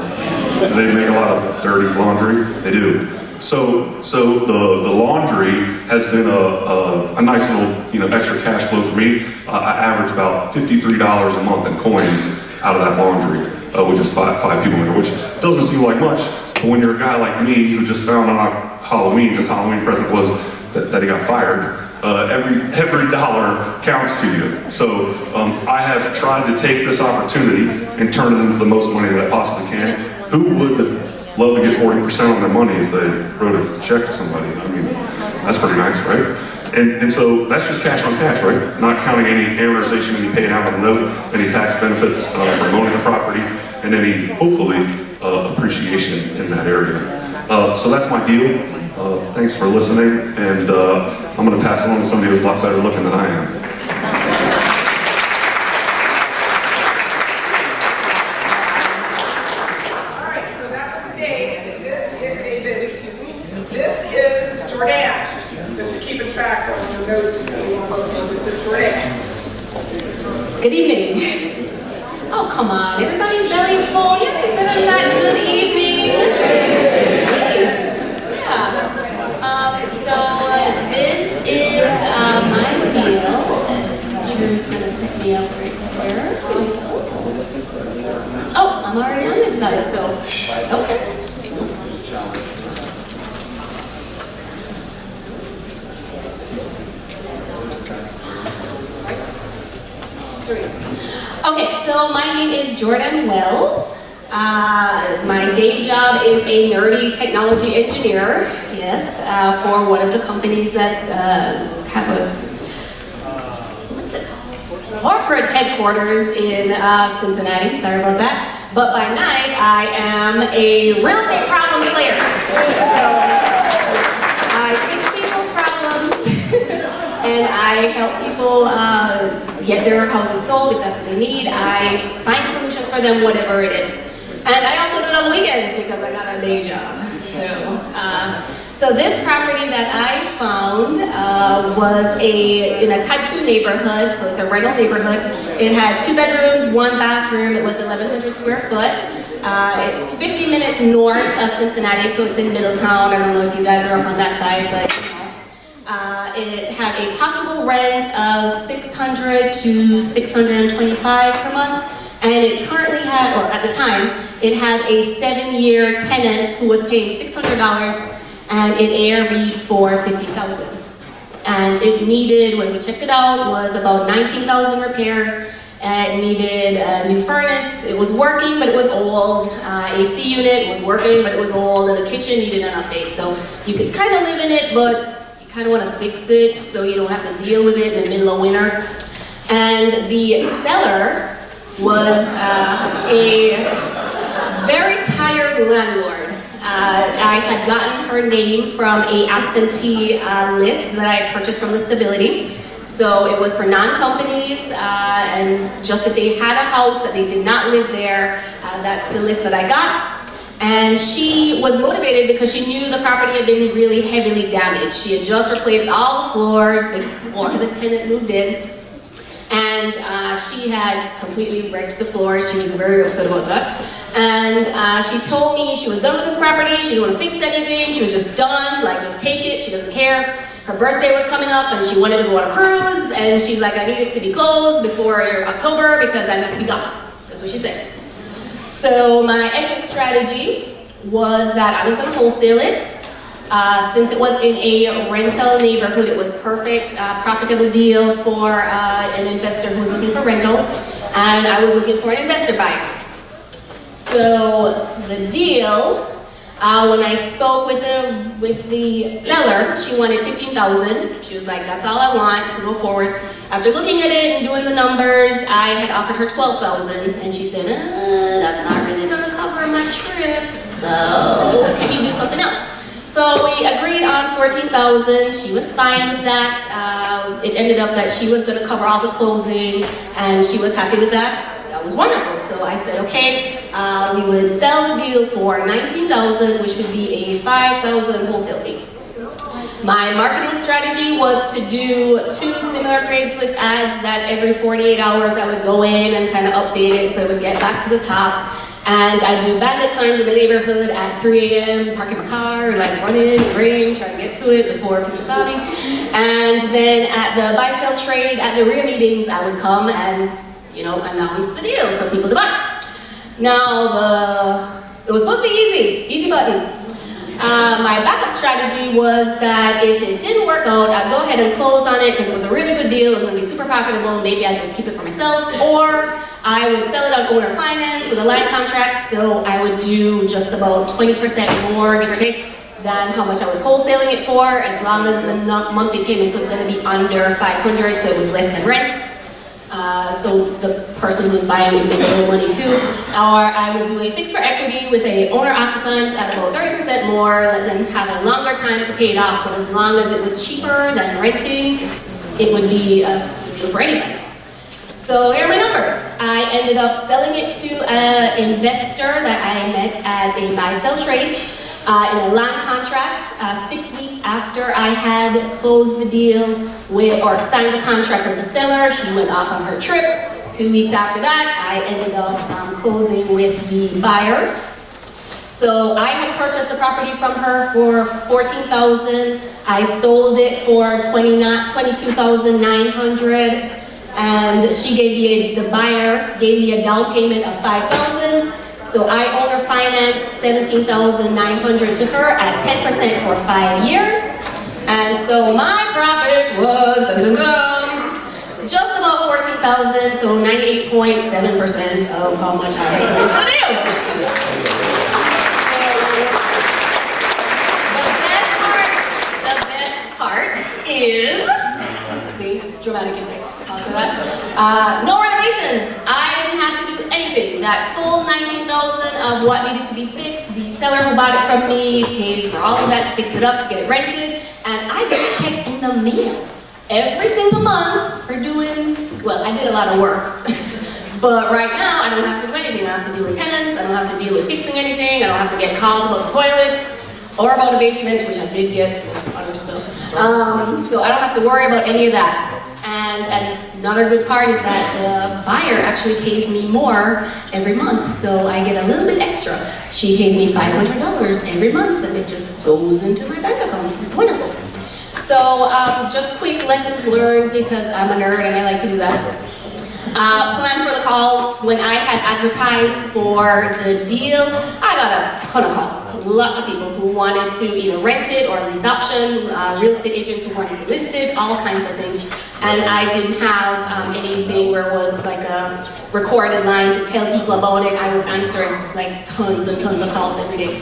Do they make a lot of dirty laundry? They do. So the laundry has been a nice little extra cash flow for me. I average about $53 a month in coins out of that laundry, with just five people in there, which doesn't seem like much. But when you're a guy like me who just found on Halloween, his Halloween present was that he got fired, every dollar counts to you. So I have tried to take this opportunity and turn it into the most money that I possibly can. Who would love to get 40% on their money if they wrote a check to somebody? I mean, that's pretty nice, right? And so that's just cash on cash, right? Not counting any amortization when you pay it out on the note, any tax benefits for owning the property, and any, hopefully, appreciation in that area. So that's my deal. Thanks for listening, and I'm going to pass it on to somebody who's a lot better looking than I am. Good evening. Oh, come on. Everybody's belly's full. You have better than that. Good evening. Yeah. So this is my deal. Drew's going to set me up right here. Oh, I'm already on this side, so, okay. Okay, so my name is Jordan Wells. My day job is a nerdy technology engineer, yes, for one of the companies that's have a, what's it called? corporate headquarters in Cincinnati. Sorry about that. But by night, I am a real estate problem slayer. So I fix people's problems and I help people get their houses sold if that's what they need. I find solutions for them, whatever it is. And I also do it on the weekends because I got a day job. So this property that I found was in a type 2 neighborhood, so it's a rental neighborhood. It had 2 bedrooms, 1 bathroom. It was 1,100 square foot. It's 50 minutes north of Cincinnati, so it's in Middletown. I don't know if you guys are up on that side, but it had a possible rent of $600 to $625 per month. And it currently had, or at the time, it had a 7-year tenant who was paying $600 and it ARV'd for $50,000. And it needed, when we checked it out, was about 19,000 repairs. It needed a new furnace. It was working, but it was old. AC unit was working, but it was old, and the kitchen needed an update. So you could kind of live in it, but you kind of want to fix it so you don't have to deal with it in the middle of winter. And the seller was a very tired landlord. I had gotten her name from an absentee list that I purchased from Listability. So it was for non-companies, and just if they had a house that they did not live there, that's the list that I got. And she was motivated because she knew the property had been really heavily damaged. She had just replaced all the floors before the tenant moved in. And she had completely wrecked the floors. She was very upset about that. And she told me she was done with this property. She didn't want to fix anything. She was just done, like just take it. She doesn't care. Her birthday was coming up and she wanted to go on a cruise. And she's like, I need it to be closed before October because I need to be gone. That's what she said. So my exit strategy was that I was going to wholesale it. Since it was in a rental neighborhood, it was perfect, profitable deal for an investor who was looking for rentals, and I was looking for an investor buyer. So the deal, when I spoke with the seller, she wanted $15,000. She was like, "That's all I want to go forward." After looking at it and doing the numbers, I had offered her $12,000, and she said, "That's not really going to cover my trip. So can you do something else?" So we agreed on $14,000. She was fine with that. It ended up that she was going to cover all the closing, and she was happy with that. That was wonderful. So I said, okay, we would sell the deal for $19,000, which would be a $5,000 wholesale fee. My marketing strategy was to do 2 similar Craigslist ads that every 48 hours I would go in and kind of update it so it would get back to the top. And I do bandit signs in the neighborhood at 3 a.m., parking my car, like running, rain, trying to get to it before people saw me. And then at the buy-sell trade, at the rear meetings, I would come and, announce the deal for people to buy. Now, it was supposed to be easy button. My backup strategy was that if it didn't work out, I'd go ahead and close on it because it was a really good deal. It was going to be super profitable. Maybe I'd just keep it for myself, or I would sell it on owner finance with a line contract. So I would do just about 20% more, give or take, than how much I was wholesaling it for, as long as the monthly payments was going to be under $500, so it was less than rent. So the person who was buying it would make a little money too. Or I would do a fix for equity with a owner occupant at about 30% more, let them have a longer time to pay it off, but as long as it was cheaper than renting, it would be a deal for anybody. So here are my numbers. I ended up selling it to an investor that I met at a buy-sell trade in a land contract 6 weeks after I had closed the deal or signed the contract with the seller. She went off on her trip. 2 weeks after that, I ended up closing with the buyer. So I had purchased the property from her for $14,000. I sold it for $22,900. And she gave me the buyer gave me a down payment of $5,000. So I owner financed $17,900 to her at 10% for 5 years. And so my profit was just about $14,000, so 98.7% of how much I paid into the deal. The best part is, see, dramatic effect. After that. No renovations. I didn't have to do anything. That full $19,000 of what needed to be fixed, the seller who bought it from me pays for all of that to fix it up, to get it rented, and I get a check in the mail every single month for doing, well, I did a lot of work. But right now, I don't have to do anything. I don't have to deal with tenants, I don't have to deal with fixing anything, I don't have to get calls about the toilet, or about the basement, which I did get for other stuff. So I don't have to worry about any of that. And another good part is that the buyer actually pays me more every month, so I get a little bit extra. She pays me $500 every month, and it just goes into my bank account. It's wonderful. So just quick lessons learned, because I'm a nerd and I like to do that. Plan for the calls. When I had advertised for the deal, I got a ton of calls. Lots of people who wanted to either rent it or lease option, real estate agents who wanted to list it, all kinds of things. And I didn't have anything where it was like a recorded line to tell people about it. I was answering like tons and tons of calls every day.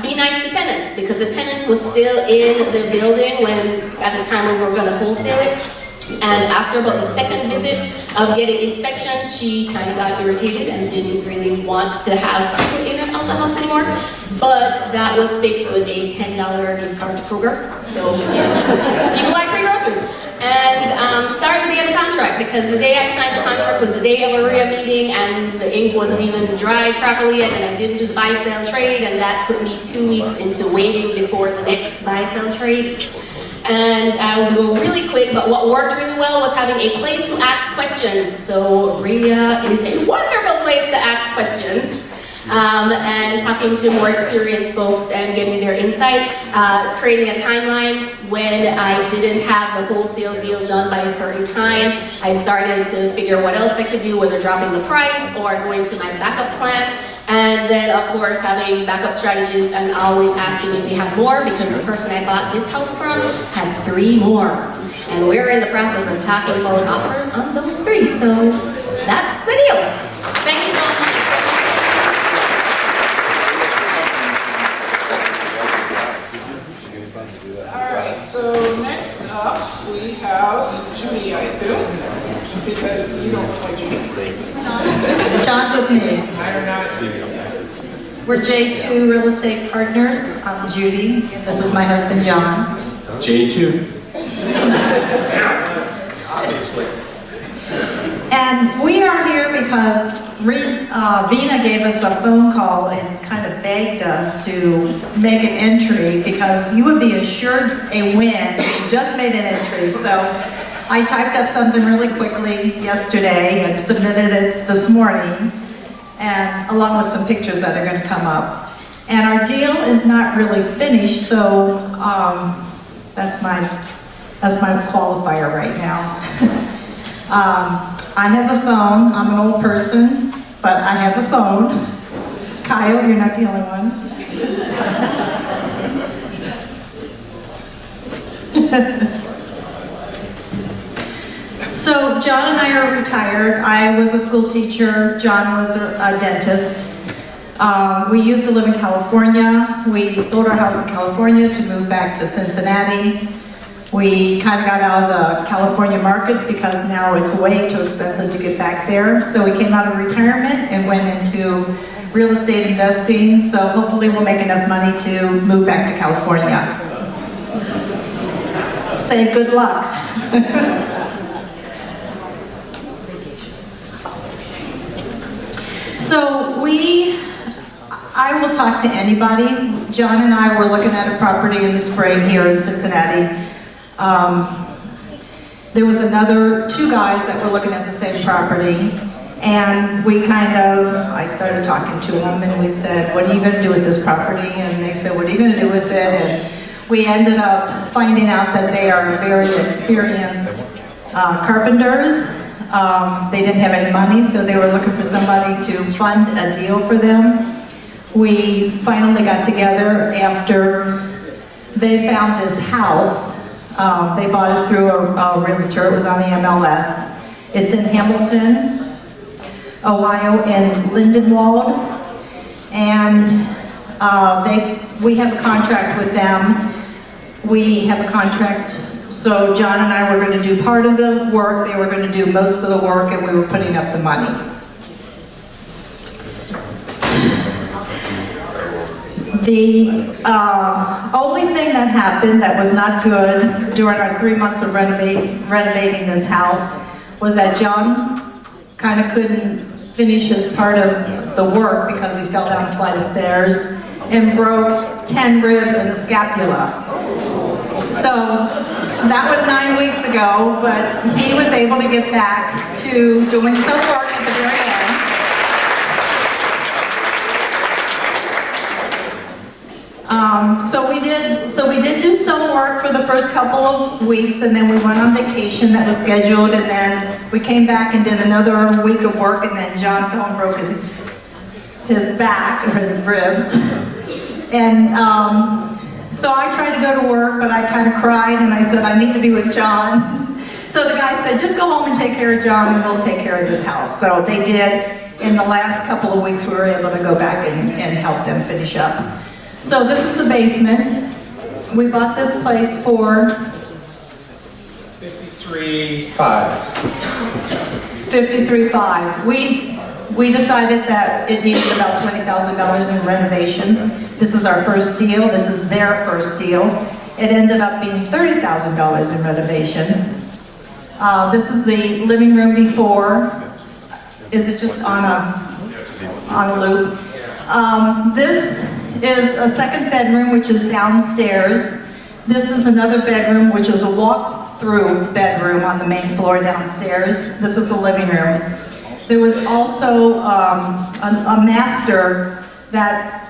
Be nice to tenants, because the tenant was still in the building at the time when we were going to wholesale it. And after about the second visit of getting inspections, she kind of got irritated and didn't really want to have people in and out the house anymore. But that was fixed with a $10 gift card to Kroger. So people like free groceries. And started the day of the contract, because the day I signed the contract was the day of a RIA meeting, and the ink wasn't even dried properly yet, and I didn't do the buy-sell trade, and that put me 2 weeks into waiting before the next buy-sell trade. And I'll go really quick, but what worked really well was having a place to ask questions. So RIA is a wonderful place to ask questions. And talking to more experienced folks and getting their insight, creating a timeline. When I didn't have the wholesale deal done by a certain time, I started to figure what else I could do, whether dropping the price or going to my backup plan. And then, of course, having backup strategies and always asking if they have more, because the person I bought this house from has 3 more. And we're in the process of talking about offers on those 3. So that's my deal. Thank you so much. All right, so next up we have Judy, I assume, because you don't look like Judy. John's with me. I do not. We're J2 Real Estate Partners. I'm Judy. This is my husband, John. J2. Obviously. And we are here because Vina gave us a phone call and kind of begged us to make an entry, because you would be assured a win if you just made an entry. So I typed up something really quickly yesterday and submitted it this morning, and along with some pictures that are going to come up. And our deal is not really finished, so that's my qualifier right now. I have a phone. I'm an old person, but I have a phone. Kyle, you're not the only one. So John and I are retired. I was a school teacher. John was a dentist. We used to live in California. We sold our house in California to move back to Cincinnati. We kind of got out of the California market because now it's way too expensive to get back there. So we came out of retirement and went into real estate investing. So hopefully we'll make enough money to move back to California. Say good luck. So I will talk to anybody. John and I were looking at a property in the spring here in Cincinnati. There was 2 guys that were looking at the same property, and I started talking to them, and we said, what are you going to do with this property? And they said, what are you going to do with it? And we ended up finding out that they are very experienced carpenters. They didn't have any money, so they were looking for somebody to fund a deal for them. We finally got together after they found this house. They bought it through a realtor. It was on the MLS. It's in Hamilton, Ohio, in Lindenwold. And we have a contract with them. we have a contract, so John and I were going to do part of the work, they were going to do most of the work, and we were putting up the money. The only thing that happened that was not good during our 3 months of renovating this house was that John kind of couldn't finish his part of the work because he fell down a flight of stairs and broke 10 ribs in the scapula. So that was 9 weeks ago, but he was able to get back to doing some work at the very end. So we did do some work for the first couple of weeks, and then we went on vacation that was scheduled, and then we came back and did another week of work, and then John fell and broke his back, or his ribs. And so I tried to go to work, but I kind of cried, and I said, I need to be with John. So the guy said, just go home and take care of John, and we'll take care of this house. So they did. In the last couple of weeks, we were able to go back and help them finish up. So this is the basement. We bought this place for $53,500. $53,500. We decided that it needed about $20,000 in renovations. This is our first deal. This is their first deal. It ended up being $30,000 in renovations. This is the living room before. Is it just on a loop? This is a second bedroom, which is downstairs. This is another bedroom, which is a walk-through bedroom on the main floor downstairs. This is the living room. There was also a master that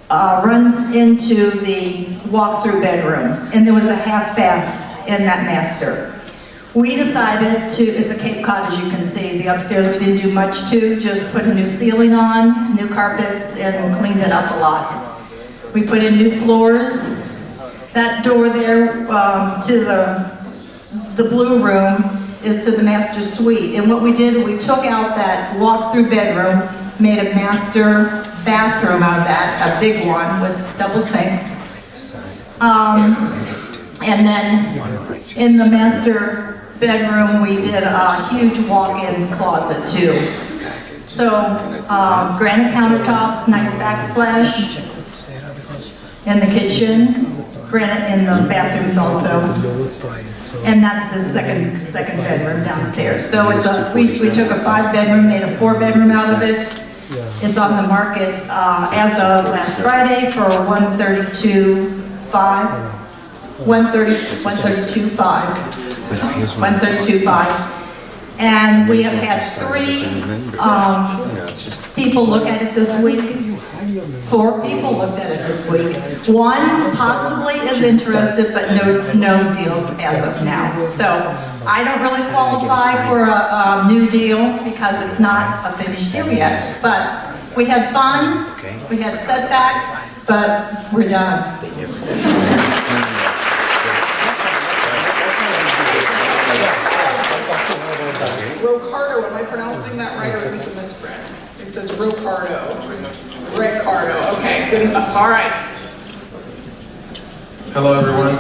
runs into the walk-through bedroom, and there was a half bath in that master. We decided to, it's a Cape Cod as you can see, the upstairs we didn't do much to, just put a new ceiling on, new carpets, and cleaned it up a lot. We put in new floors. That door there to the blue room is to the master suite. And what we did, we took out that walk-through bedroom, made a master bathroom out of that, a big one with double sinks. And then in the master bedroom, we did a huge walk-in closet too. So granite countertops, nice backsplash in the kitchen, granite in the bathrooms also. And that's the second bedroom downstairs. So it's we took a 5-bedroom, made a 4-bedroom out of it. It's on the market as of last Friday for $132,500. And we have had 3 people look at it this week. 4 people looked at it this week. 1 possibly is interested, but no deals as of now. So I don't really qualify for a new deal because it's not a finished deal yet. But we had fun, we had setbacks, but we're done. Rocardo, am I pronouncing that right, or is this a misprint? It says Rocardo. Ricardo, okay, good enough, all right. Hello everyone,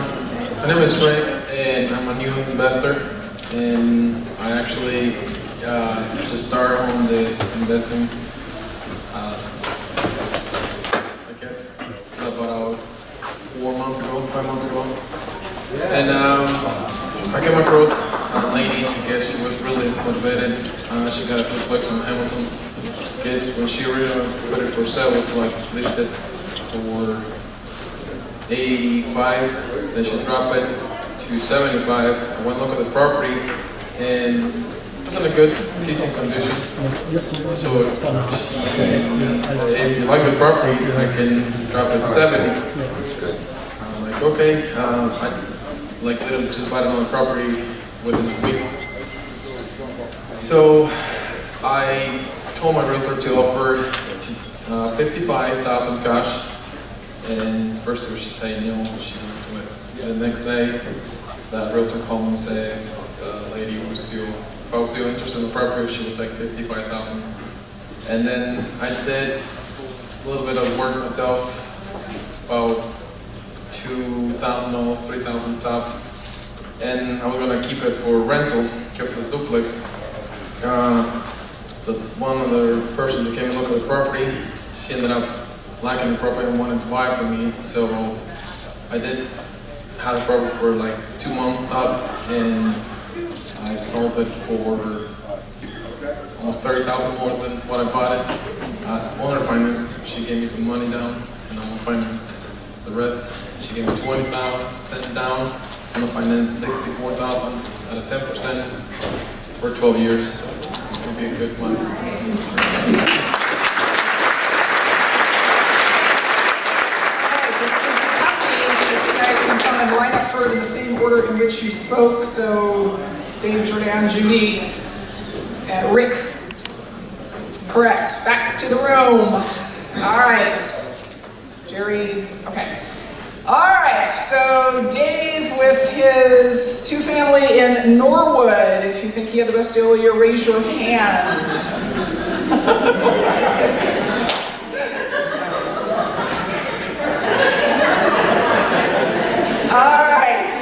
my name is Rick and I'm a new investor, and I actually just started on this investing, I guess about 5 months ago, and I came across a lady. I guess she was really motivated. She got a duplex in Hamilton. I guess when she originally put it for sale, it was like listed for 85. Then she dropped it to 75. I went look at the property, and it was in a good, decent condition. So she said, if you like the property, I can drop it to 70. I'm like, okay. I like literally just bought another property within a week. So I told my realtor to offer $55,000 cash, and first she said no, she wouldn't do it. The next day, that realtor called me and said the lady was still, if I was still interested in the property, she would take $55,000. And then I did a little bit of work myself, about $2,000, $3,000 top. And I was gonna keep it for rental, kept it a duplex. One of the persons that came and looked at the property, she ended up liking the property and wanted to buy it from me. So I did have the property for like 2 months top, and I sold it for almost $30,000 more than what I bought it. Owner finance, she gave me some money down, and I'm gonna finance the rest. She gave me $20,000 down. I'm gonna finance $64,000 at a 10% for 12 years. So it's gonna be a good one. You guys can come and line up sort of in the same order in which you spoke. So Dave, Jordan, Judy, and Rick. Correct. Backs to the room. All right. Jerry, okay. All right, so Dave with his two-family in Norwood. If you think he had the best deal of the year, raise your hand. All right.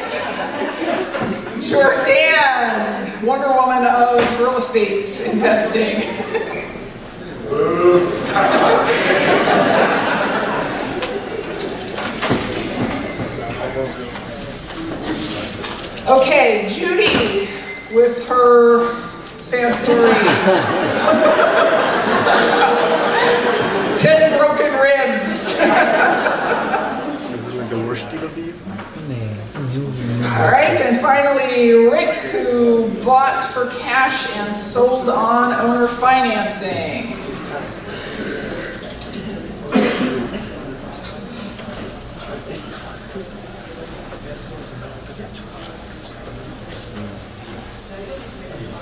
Jordan, Wonder Woman of real estate investing. Okay, Judy with her sad story. 10 broken ribs. All right, and finally, Rick, who bought for cash and sold on owner financing.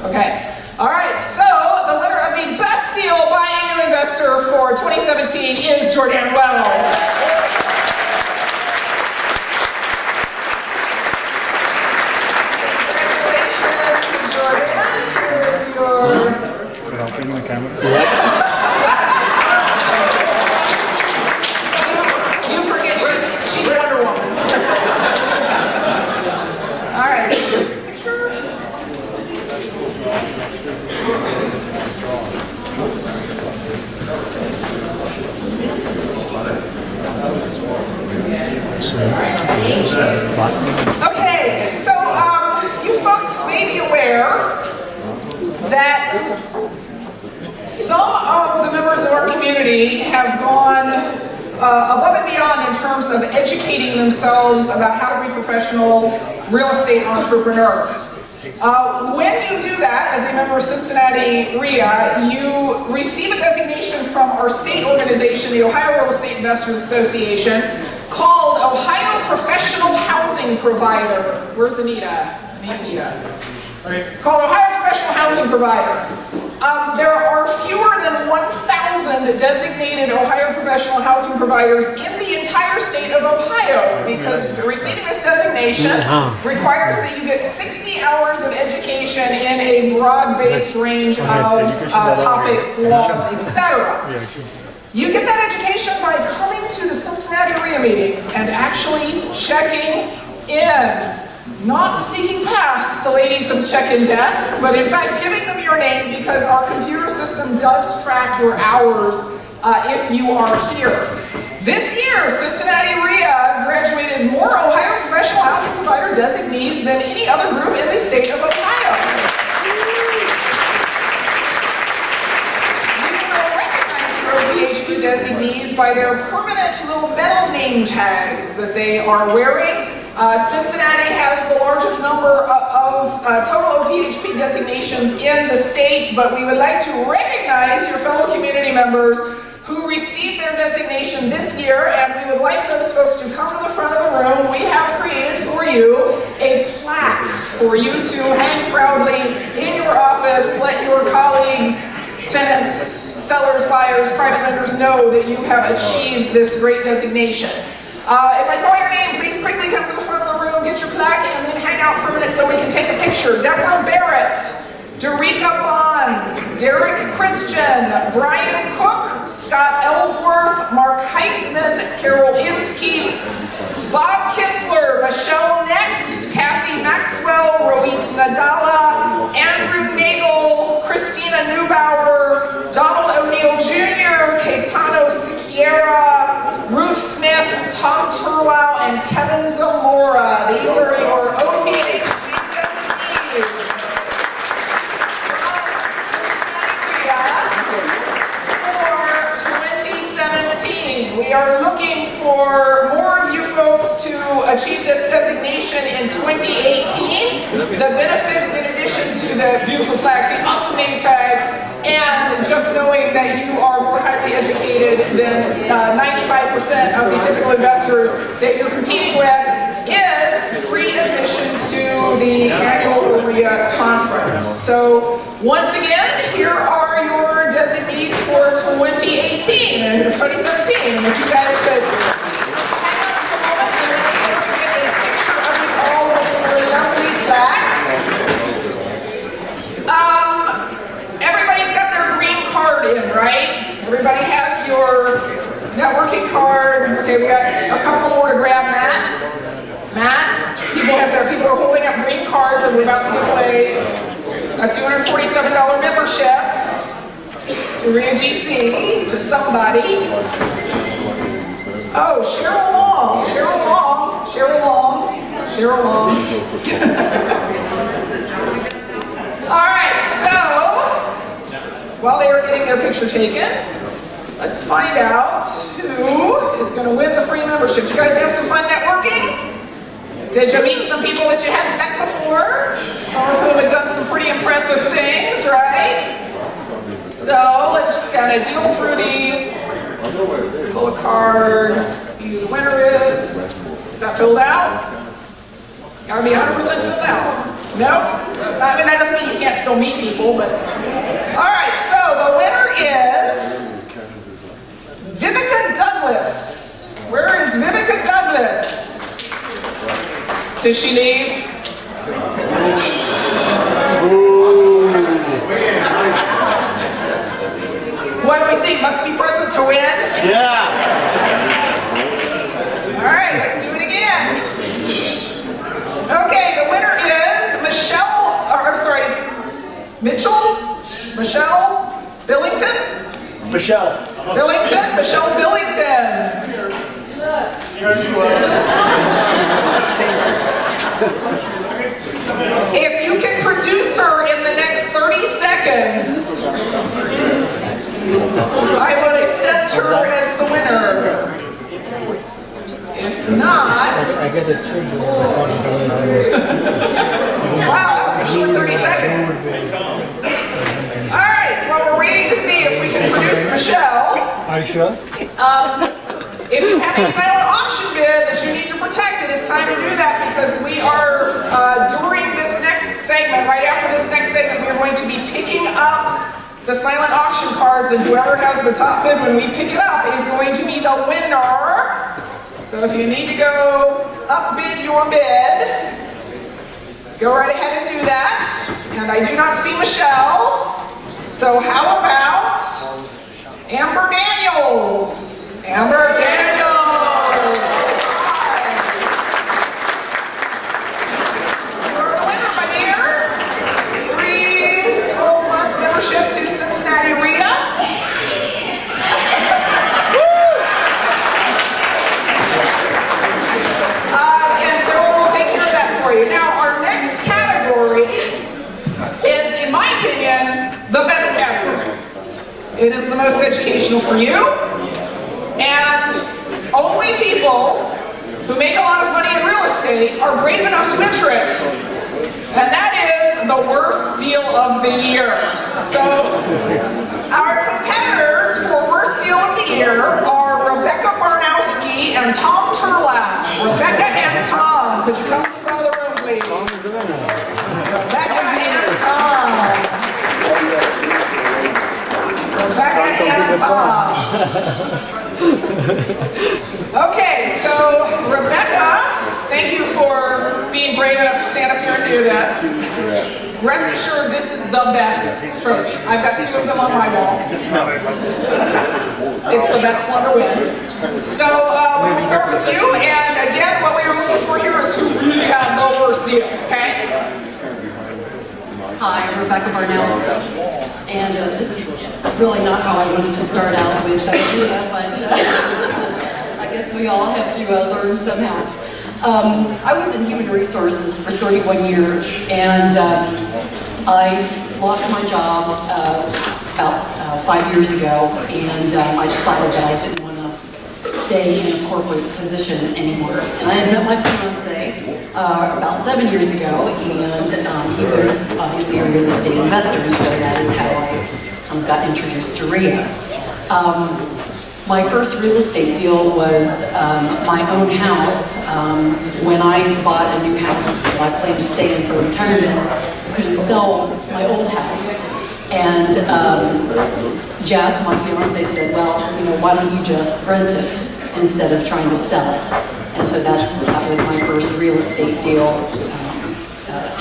Okay. All right. So the winner of the best deal by a new investor for 2017 is Jordan Wells. Congratulations to Jordan. Here is your. You forget she's Wonder Woman. All right. Okay, so you folks may be aware that some of the members of our community have gone above and beyond in terms of educating themselves about how to be professional real estate entrepreneurs. When you do that, as a member of Cincinnati REIA, you receive a designation from our state organization, the Ohio Real Estate Investors Association, called Ohio Professional Housing Provider. Where's Anita? Anita. Called Ohio Professional Housing Provider. There are fewer than 1,000 designated Ohio professional housing providers in the entire state of Ohio, because receiving this designation requires that you get 60 hours of education in a broad-based range of topics, laws, etc. You get that education by coming to the Cincinnati REIA meetings and actually checking in. Not sneaking past the ladies at the check-in desk, but in fact giving them your name, because our computer system does track your hours if you are here. This year, Cincinnati REIA graduated more Ohio Professional Housing Provider designees than any other group in the state of Ohio. OPHP designees by their permanent little metal name tags that they are wearing. Cincinnati has the largest number of total OPHP designations in the state, but we would like to recognize your fellow community members who received their designation this year, and we would like those folks to come to the front of the room. We have created for you a plaque for you to hang proudly in your office. Let your colleagues, tenants, sellers, buyers, private lenders know that you have achieved this great designation. If I call your name, please quickly come to the front of the room, get your plaque, and then hang out for a minute so we can take a picture. Deborah Barrett, Derica Bonds, Derek Christian, Brian Cook, Scott Ellsworth, Mark Heisman, Carol Inskeep, Bob Kistler, Michelle Necht, Kathy Maxwell, Rohit Nadala, Andrew Nagel, Christina Neubauer, Donald O'Neill Jr., Caetano Siquiera, Ruth Smith, Tom Turlau, and Kevin Zamora. These are your OPHG designees. We are looking for more of you folks to achieve this designation in 2018. The benefits, in addition to the beautiful plaque, the awesome name tag, and just knowing that you are more highly educated than 95% of the typical investors that you're competing with, is free admission to the annual OREA conference. So once again, here are your designees for 2018 and 2017, which you guys could hang up for a moment and get a picture of you all with your lovely plaques. Everybody's got their green card in, right? Everybody has your networking card. Okay, we got a couple more to grab, Matt. Matt, people are holding up green cards and we're about to give away a $247 membership to RIA GC to somebody. Oh, Cheryl Long. All right, so while they are getting their picture taken, let's find out who is going to win the free membership. Did you guys have some fun networking? Did you meet some people that you hadn't met before? Some of whom have done some pretty impressive things, right? So let's just kind of deal through these. Pull a card, see who the winner is. Is that filled out? Gotta be 100% filled out. Nope. I mean, that doesn't mean you can't still meet people, but. All right, so the winner is Vivica Douglas. Where is Vivica Douglas? Did she leave? What do we think? Must be present to win? Yeah. All right, let's do it again. Okay, the winner is Michelle Billington? Michelle. Michelle Billington. If you can produce her in the next 30 seconds, I would accept her as the winner. If not... I guess it should be. Wow, that was a short 30 seconds. Alright, well, we're waiting to see if we can produce Michelle. Are you sure? If you have a silent auction bid that you need to protect, it is time to do that because we are, during this next segment, right after this next segment, we are going to be picking up the silent auction cards, and whoever has the top bid when we pick it up is going to be the winner. So if you need to go upbid your bid, go right ahead and do that. And I do not see Michelle. So how about Amber Daniels? Amber Daniels! You're the winner, my dear. Free 12-month membership to Cincinnati RIA. And so we'll take care of that for you. Now, our next category is, in my opinion, the best category. It is the most educational for you. And only people who make a lot of money in real estate are brave enough to enter it. And that is the worst deal of the year. So our competitors for worst deal of the year are Rebecca Barnowski and Tom Turlau. Rebecca and Tom, could you come to the front of the room, please? Rebecca and Tom. Rebecca and Tom. Okay, so Rebecca, thank you for being brave enough to stand up here and do this. Rest assured, this is the best trophy. I've got 2 of them on my wall. It's the best one to win. So we'll start with you, and again, what we are looking for here is who really had the worst deal, okay? Hi, I'm Rebecca Barnowska, and this is really not how I wanted to start out with Rita, but I guess we all have to learn somehow. I was in human resources for 31 years, and I lost my job about 5 years ago, and I decided that I didn't want to stay in a corporate position anymore. And I had met my fiance about 7 years ago, and he was obviously a real estate investor, and so that is how I got introduced to RIA. My first real estate deal was my own house. When I bought a new house that I planned to stay in for retirement, I couldn't sell my old house. And Jeff, my fiance, said, well, why don't you just rent it instead of trying to sell it? And so that was my first real estate deal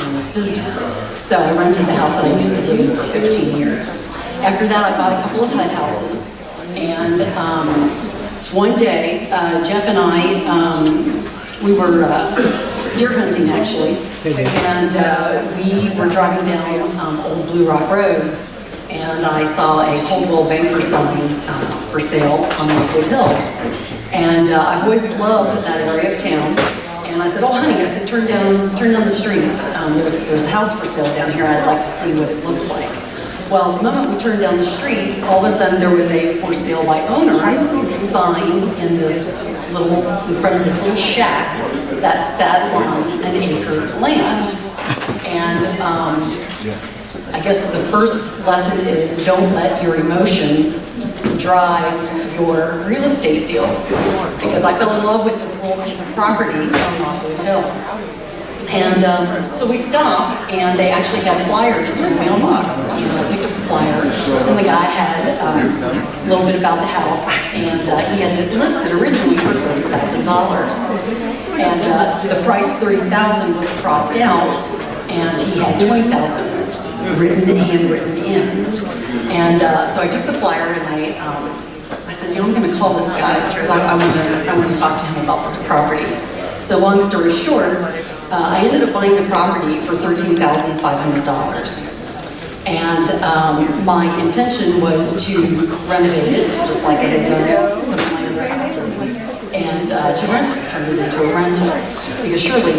in this business. So I rented the house that I used to live in for 15 years. After that, I bought a couple of HUD houses. And one day, Jeff and I, we were deer hunting actually, and we were driving down Old Blue Rock Road, and I saw a Coldwell Banker sign for sale on Lakewood Hill. And I've always loved that area of town. And I said, oh honey, I said, turn down the street. There's a house for sale down here. I'd like to see what it looks like. Well, the moment we turned down the street, all of a sudden there was a for sale by owner sign in front of this little shack that sat on an acre of land. And I guess the first lesson is don't let your emotions drive your real estate deals. Because I fell in love with this little piece of property on Lakewood Hill. And so we stopped, and they actually had flyers in the mailbox. And I picked up the flyer, and the guy had a little bit about the house, and he had it listed originally for $30,000. And the price $30,000 was crossed out, and he had $20,000 handwritten in. And so I took the flyer, and I said, I'm going to call this guy because I want to talk to him about this property. So long story short, I ended up buying the property for $13,500. And my intention was to renovate it, just like I had done some of my other houses, and to rent it, turn it into a rental. Because surely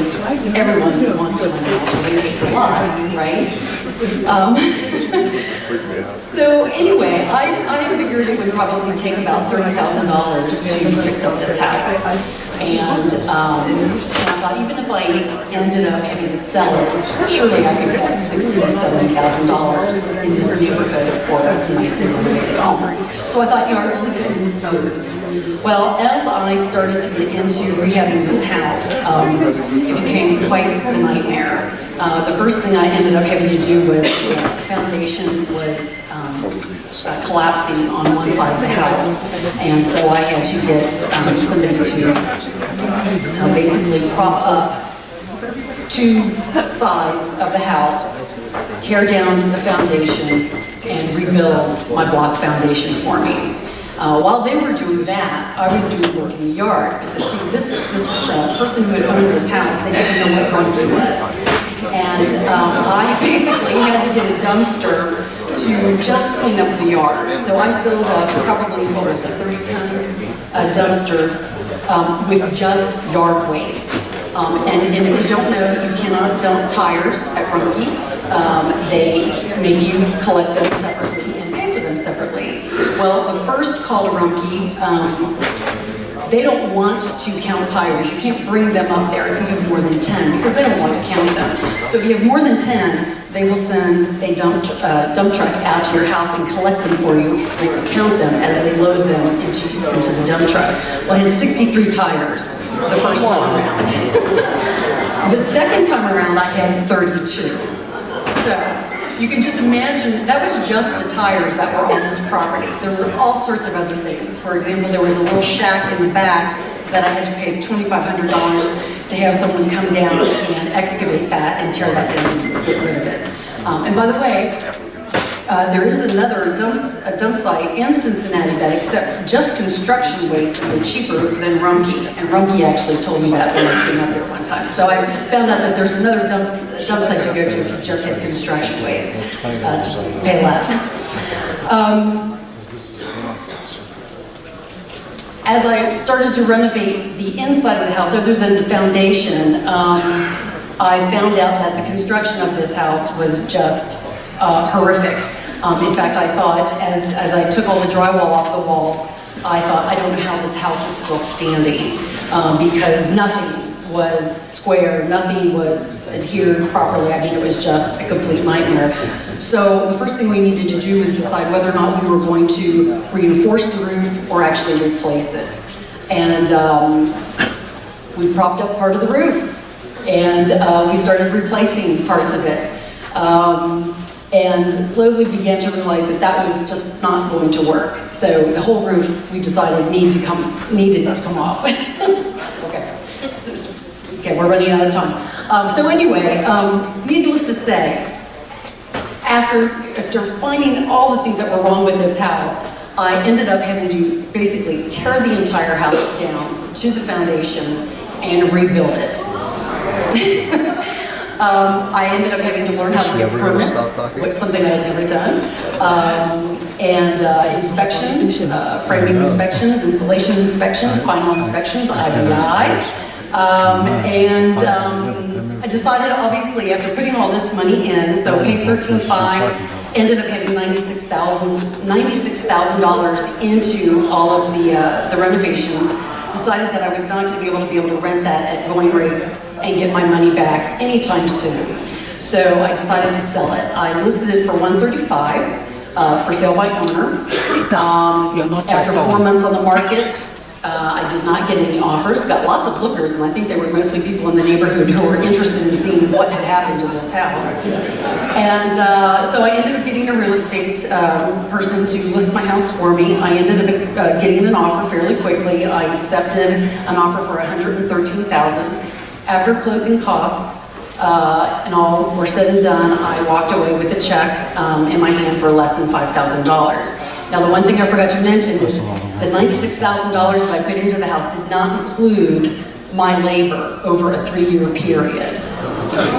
everyone wants to live in a house with an acre lot, right? So anyway, I figured it would probably take about $30,000 to fix up this house. And I thought even if I ended up having to sell it, surely I could get $60,000 or $70,000 in this neighborhood for a nice neighborhood home. So I thought, I really couldn't lose. Well, as I started to get into rehabbing this house, it became quite the nightmare. The first thing I ended up having to do was the foundation was collapsing on one side of the house, and so I had to get somebody to basically prop up 2 sides of the house, tear down the foundation, and rebuild my block foundation for me. While they were doing that, I was doing work in the yard, because see, this person who had owned this house, they didn't know what grumpy was. And I basically had to get a dumpster to just clean up the yard. So I filled up probably, what was it, 30-ton dumpster with just yard waste. And if you don't know, you cannot dump tires at Rumpke. They make you collect them separately and pay for them separately. Well, the first call to Rumpke, they don't want to count tires. You can't bring them up there if you have more than 10 because they don't want to count them. So if you have more than 10, they will send a dump truck out to your house and collect them for you. They will count them as they load them into the dump truck. Well, I had 63 tires the first time around. The second time around, I had 32. So you can just imagine, that was just the tires that were on this property. There were all sorts of other things. For example, there was a little shack in the back that I had to pay $2,500 to have someone come down and excavate that and tear that down and get rid of it. And by the way, there is another dump site in Cincinnati that accepts just construction waste and they're cheaper than Rumpke. And Rumpke actually told me that when I came up there one time. So I found out that there's another dump site to go to if you just have construction waste to pay less. As I started to renovate the inside of the house, other than the foundation, I found out that the construction of this house was just horrific. In fact, I thought, as I took all the drywall off the walls, I thought, I don't know how this house is still standing, because nothing was square, nothing was adhered properly. I mean, it was just a complete nightmare. So the first thing we needed to do was decide whether or not we were going to reinforce the roof or actually replace it. And we propped up part of the roof, and we started replacing parts of it. And slowly began to realize that that was just not going to work. So the whole roof, we decided, needed to come off. Okay, we're running out of time. So anyway, needless to say, after finding all the things that were wrong with this house, I ended up having to basically tear the entire house down to the foundation and rebuild it. I ended up having to learn how to get permits, which is something I had never done, and inspections, framing inspections, insulation inspections, final inspections, IBI. I decided, obviously, after putting all this money in, so paid $13,500, ended up having $96,000 into all of the renovations. Decided that I was not going to be able to rent that at going rates and get my money back anytime soon. So I decided to sell it. I listed it for $135 for sale by owner. After 4 months on the market, I did not get any offers. Got lots of lookers, and I think they were mostly people in the neighborhood who were interested in seeing what had happened to this house. And so I ended up getting a real estate person to list my house for me. I ended up getting an offer fairly quickly. I accepted an offer for $113,000. After closing costs and all were said and done, I walked away with a check in my hand for less than $5,000. Now, the one thing I forgot to mention is the $96,000 that I put into the house did not include my labor over a 3-year period.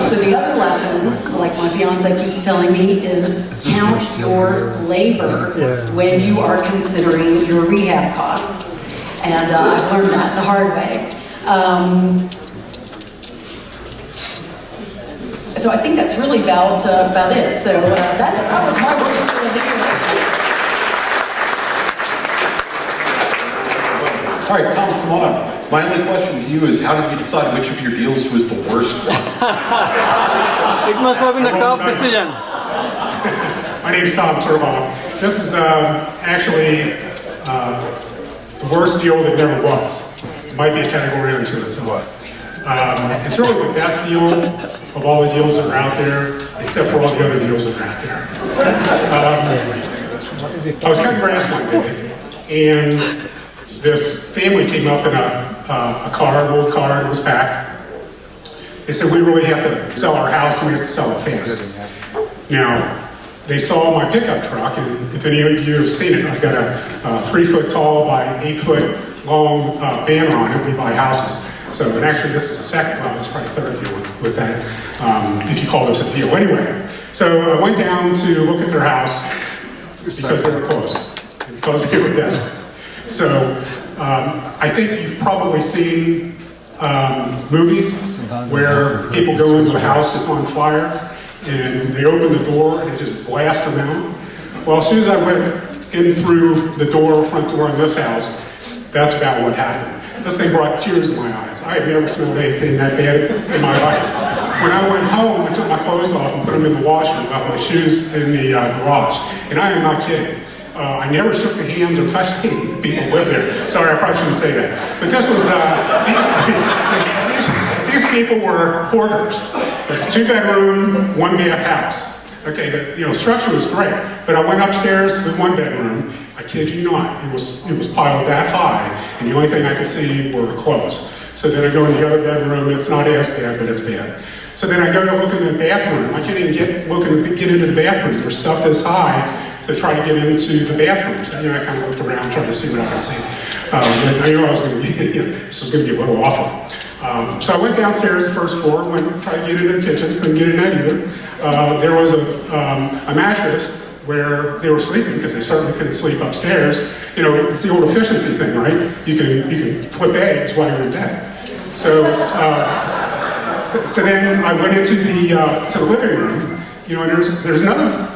So the other lesson, like my fiance keeps telling me, is count your labor when you are considering your rehab costs. And I've learned that the hard way. So I think that's really about it. So that was my worst story of the year. All right, Tom, come on up. My only question to you is, how did you decide which of your deals was the worst one? It must have been a tough decision. My name is Tom Turbaugh. This is actually the worst deal that never was. It might be a category unto itself. It's really the best deal of all the deals that are out there, except for all the other deals that are out there. I was cutting grass one day, and this family came up in a car, an old car, and it was packed. They said, we really have to sell our house, and we have to sell it fast. Now, they saw my pickup truck, and if any of you have seen it, I've got a 3-foot tall by 8-foot long banner on it. We buy houses. So, and actually this is the second, well, it's probably the third deal with that, if you call this a deal. Anyway, so I went down to look at their house because they were close, because they were desperate. So, I think you've probably seen movies where people go into a house that's on fire and they open the door and it just blasts them out. Well, as soon as I went in through the front door of this house, that's about what happened. This thing brought tears to my eyes. I had never smelled anything that bad in my life. When I went home, I took my clothes off and put them in the washer and left my shoes in the garage. And I am not kidding. I never shook the hands or touched any of the people who lived there. Sorry, I probably shouldn't say that. But this was, these people were hoarders. There's a 2-bedroom, 1-bath house. Okay, the structure was great. But I went upstairs to the 1-bedroom. I kid you not, it was piled that high, and the only thing I could see were clothes. So then I go in the other bedroom, it's not as bad, but it's bad. So then I go to look in the bathroom. I can't even get into the bathroom. There's stuff this high to try to get into the bathroom. So, I kind of looked around, trying to see what I could see. But I knew I was going to be, this was going to be a little awful. So I went downstairs, the first floor, went tried to get into the kitchen, couldn't get in that either. There was a mattress where they were sleeping because they certainly couldn't sleep upstairs. It's the old efficiency thing, right? You can flip eggs while you're in bed. So then I went into the living room, and there's another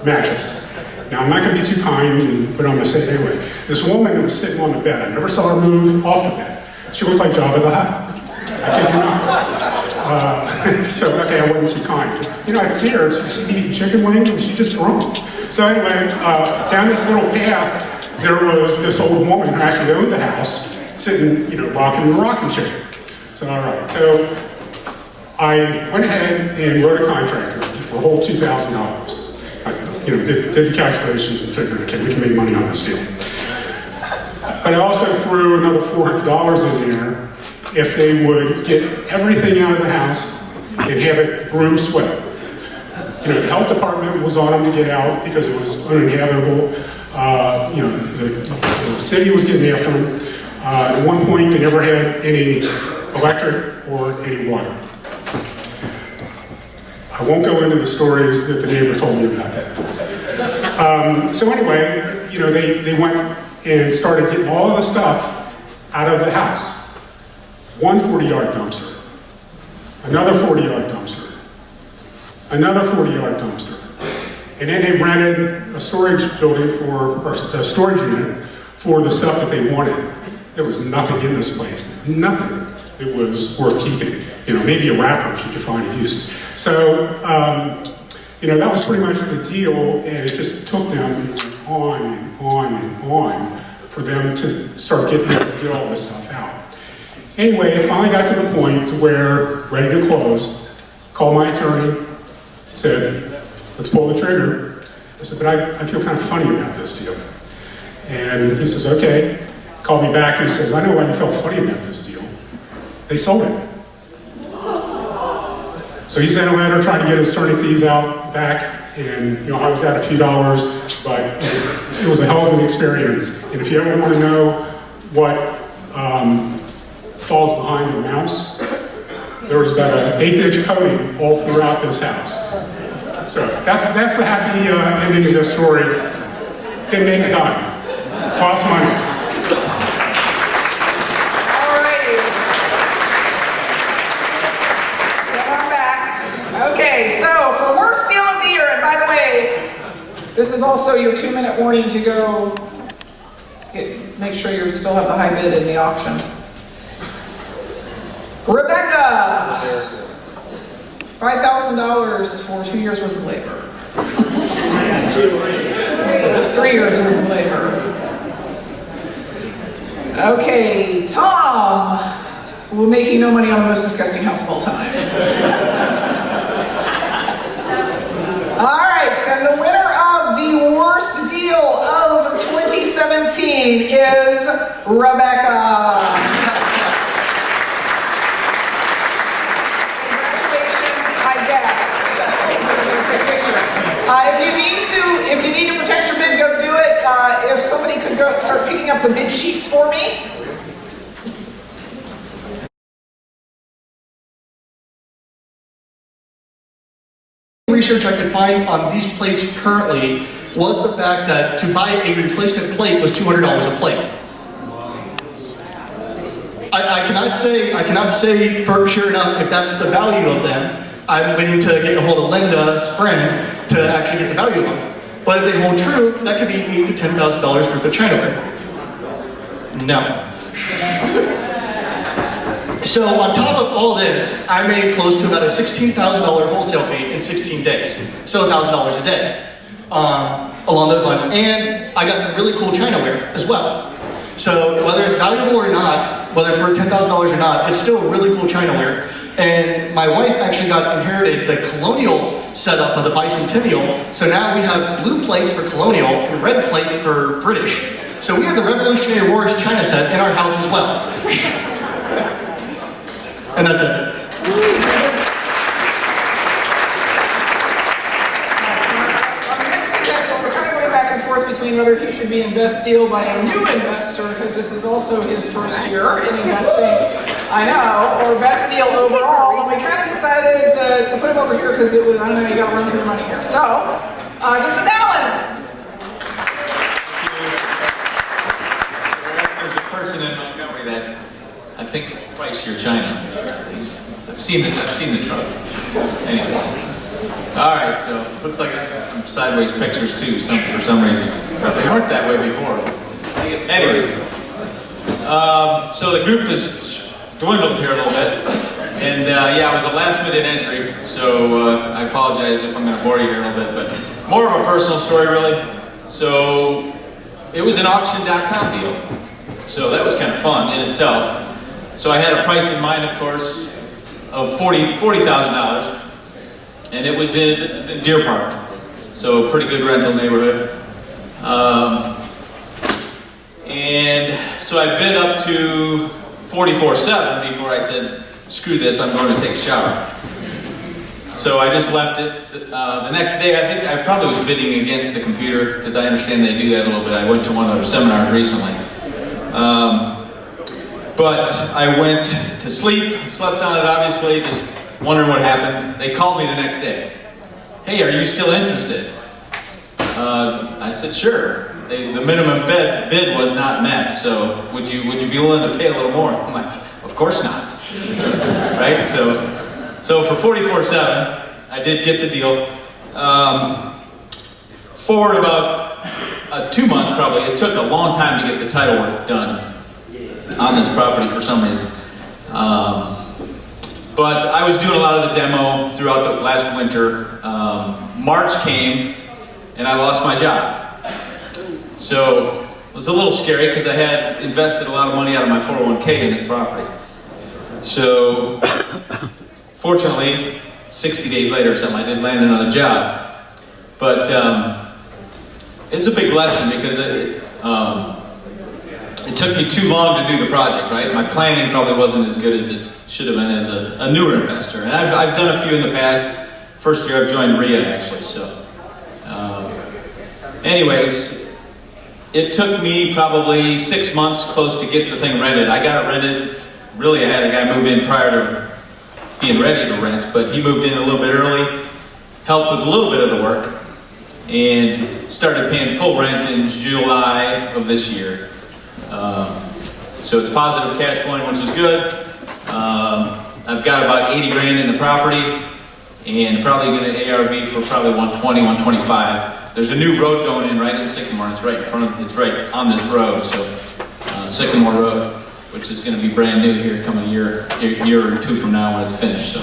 mattress. Now I'm not going to be too kind, but I'm going to say it anyway. This woman was sitting on the bed. I never saw her move off the bed. She looked like Jabba the Hutt. I kid you not. So, okay, I wasn't too kind. I'd see her, she'd be eating chicken wings, and she'd just throw them. So anyway, down this little path, there was this old woman who actually owned the house, sitting, rocking the rocking chair. So, all right. So I went ahead and wrote a contract for a whole $2,000. Did the calculations and figured, okay, we can make money on this deal. But I also threw another $400 in there if they would get everything out of the house and have it broom swept. The health department was on them to get out because it was uninhabitable. The city was getting after them. At one point, they never had any electric or any water. I won't go into the stories that the neighbor told me about that. So anyway, they went and started getting all of the stuff out of the house. One 40-yard dumpster, another 40-yard dumpster, another 40-yard dumpster. And then they rented a storage building or a storage unit for the stuff that they wanted. There was nothing in this place, nothing that was worth keeping. Maybe a wrapper if you could find it used. So, that was pretty much the deal, and it just took them on and on and on for them to start getting all this stuff out. Anyway, it finally got to the point to where, ready to close, called my attorney, said, let's pull the trigger. I said, but I feel kind of funny about this deal. And he says, okay. Called me back and he says, I know why you felt funny about this deal. They sold it. So he sent a letter trying to get his attorney fees out back, and I was out a few dollars, but it was a hell of an experience. And if you ever want to know what falls behind a mouse, there was about an 1/8-inch coating all throughout this house. So that's the happy ending of this story. Didn't make a dime. Cost money. Okay, so for worst deal of the year, and by the way, this is also your 2-minute warning to go make sure you still have the high bid in the auction. Rebecca, $5,000 for 2 years worth of labor. 3 years worth of labor. Okay, Tom, we're making no money on the most disgusting house of all time. All right, and the winner of the worst deal of 2017 is Rebecca. Congratulations, I guess. If you need to protect your bid, go do it. If somebody could go start picking up the bid sheets for me. Research I could find on these plates currently was the fact that to buy a replacement plate was $200 a plate. I cannot say for sure enough if that's the value of them. I'm waiting to get a hold of Linda's friend to actually get the value of them. But if they hold true, that could be $8,000 to $10,000 worth of Chinaware. No. So on top of all this, I made close to about a $16,000 wholesale fee in 16 days. So $1,000 a day, along those lines. And I got some really cool Chinaware as well. So whether it's valuable or not, whether it's worth $10,000 or not, it's still really cool Chinaware. And my wife actually inherited the Colonial setup of the Bicentennial. So now we have blue plates for Colonial and red plates for British. So we have the Revolutionary Wars China set in our house as well. And that's it. determining whether he should be in best deal by a new investor, because this is also his first year in investing, I know, or best deal overall. And we kind of decided to put him over here because it was, I don't know, you got to run through the money here. So, this is Alan. There's a person in Montgomery that I think priced your China. I've seen the truck. Anyways. All right, so looks like I got some sideways pictures too, for some reason. But they weren't that way before. Anyways, so the group has dwindled here a little bit. And yeah, it was a last minute entry, so I apologize if I'm going to bore you here a little bit, but more of a personal story really. So it was an auction.com deal. So that was kind of fun in itself. So I had a price in mind, of course, of $40,000. And it was this is in Deer Park. So a pretty good rental neighborhood. And so I bid up to $44,700 before I said, screw this, I'm going to take a shower. So I just left it. The next day, I think I probably was bidding against the computer because I understand they do that a little bit. I went to one of their seminars recently. But I went to sleep, slept on it obviously, just wondering what happened. They called me the next day. Hey, are you still interested? I said, sure. The minimum bid was not met, so would you be willing to pay a little more? I'm like, of course not. Right? So for $44,700, I did get the deal. For about 2 months probably, it took a long time to get the title work done on this property for some reason. But I was doing a lot of the demo throughout the last winter. March came and I lost my job. So it was a little scary because I had invested a lot of money out of my 401k in this property. So fortunately, 60 days later or something, I did land another job. But it's a big lesson because it took me too long to do the project, right? My planning probably wasn't as good as it should have been as a newer investor. And I've done a few in the past. First year I've joined RIA actually, so. Anyways, it took me probably 6 months close to get the thing rented. I got it rented, really I had a guy move in prior to being ready to rent, but he moved in a little bit early, helped with a little bit of the work, and started paying full rent in July of this year. So it's positive cash flowing, which is good. I've got about 80 grand in the property, and probably going to ARV for probably 120, 125. There's a new road going in right in Sycamore. It's right in front of, it's right on this road, so Sycamore Road, which is going to be brand new here coming a year or two from now when it's finished. So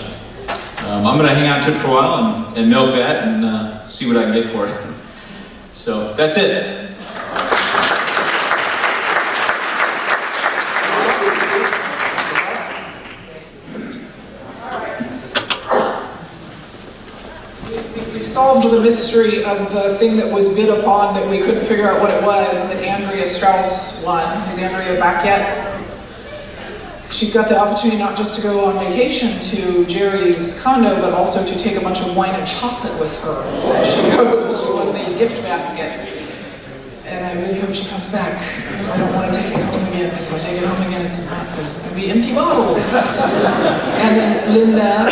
I'm going to hang on to it for a while and milk that and see what I can get for it. So that's it. Solved the mystery of the thing that was bid upon that we couldn't figure out what it was, that Andrea Strauss won. Is Andrea back yet? She's got the opportunity not just to go on vacation to Jerry's condo, but also to take a bunch of wine and chocolate with her as she goes. She won the gift baskets. And I really hope she comes back, because I don't want to take it home again, because if I take it home again, it's not, there's going to be empty bottles. And then Linda,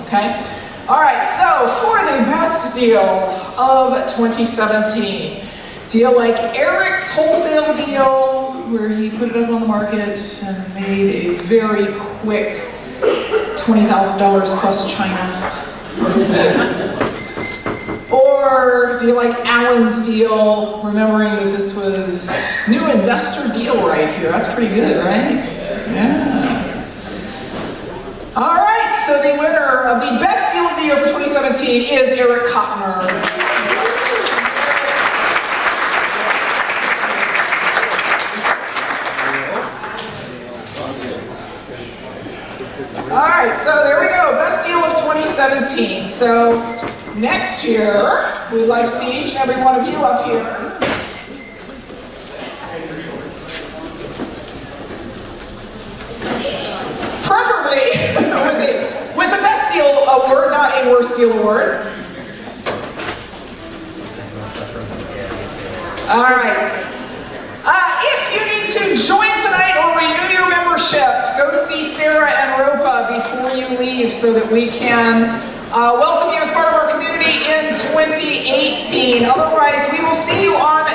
okay? All right, so for the best deal of 2017, deal like Eric's wholesale deal, where he put it up on the market and made a very quick $20,000 plus China. Or deal like Alan's deal, remembering that this was new investor deal right here. That's pretty good, right? Yeah. All right, so the winner of the best deal of the year for 2017 is Eric Kottner. All right, so there we go, best deal of 2017. So next year, we'd like to see each and every one of you up here. Preferably with the best deal award, not a worst deal award. All right. If you need to join tonight or renew your membership, go see Sarah and Ropa before you leave so that we can welcome you as part of our community in 2018. Otherwise, we will see you on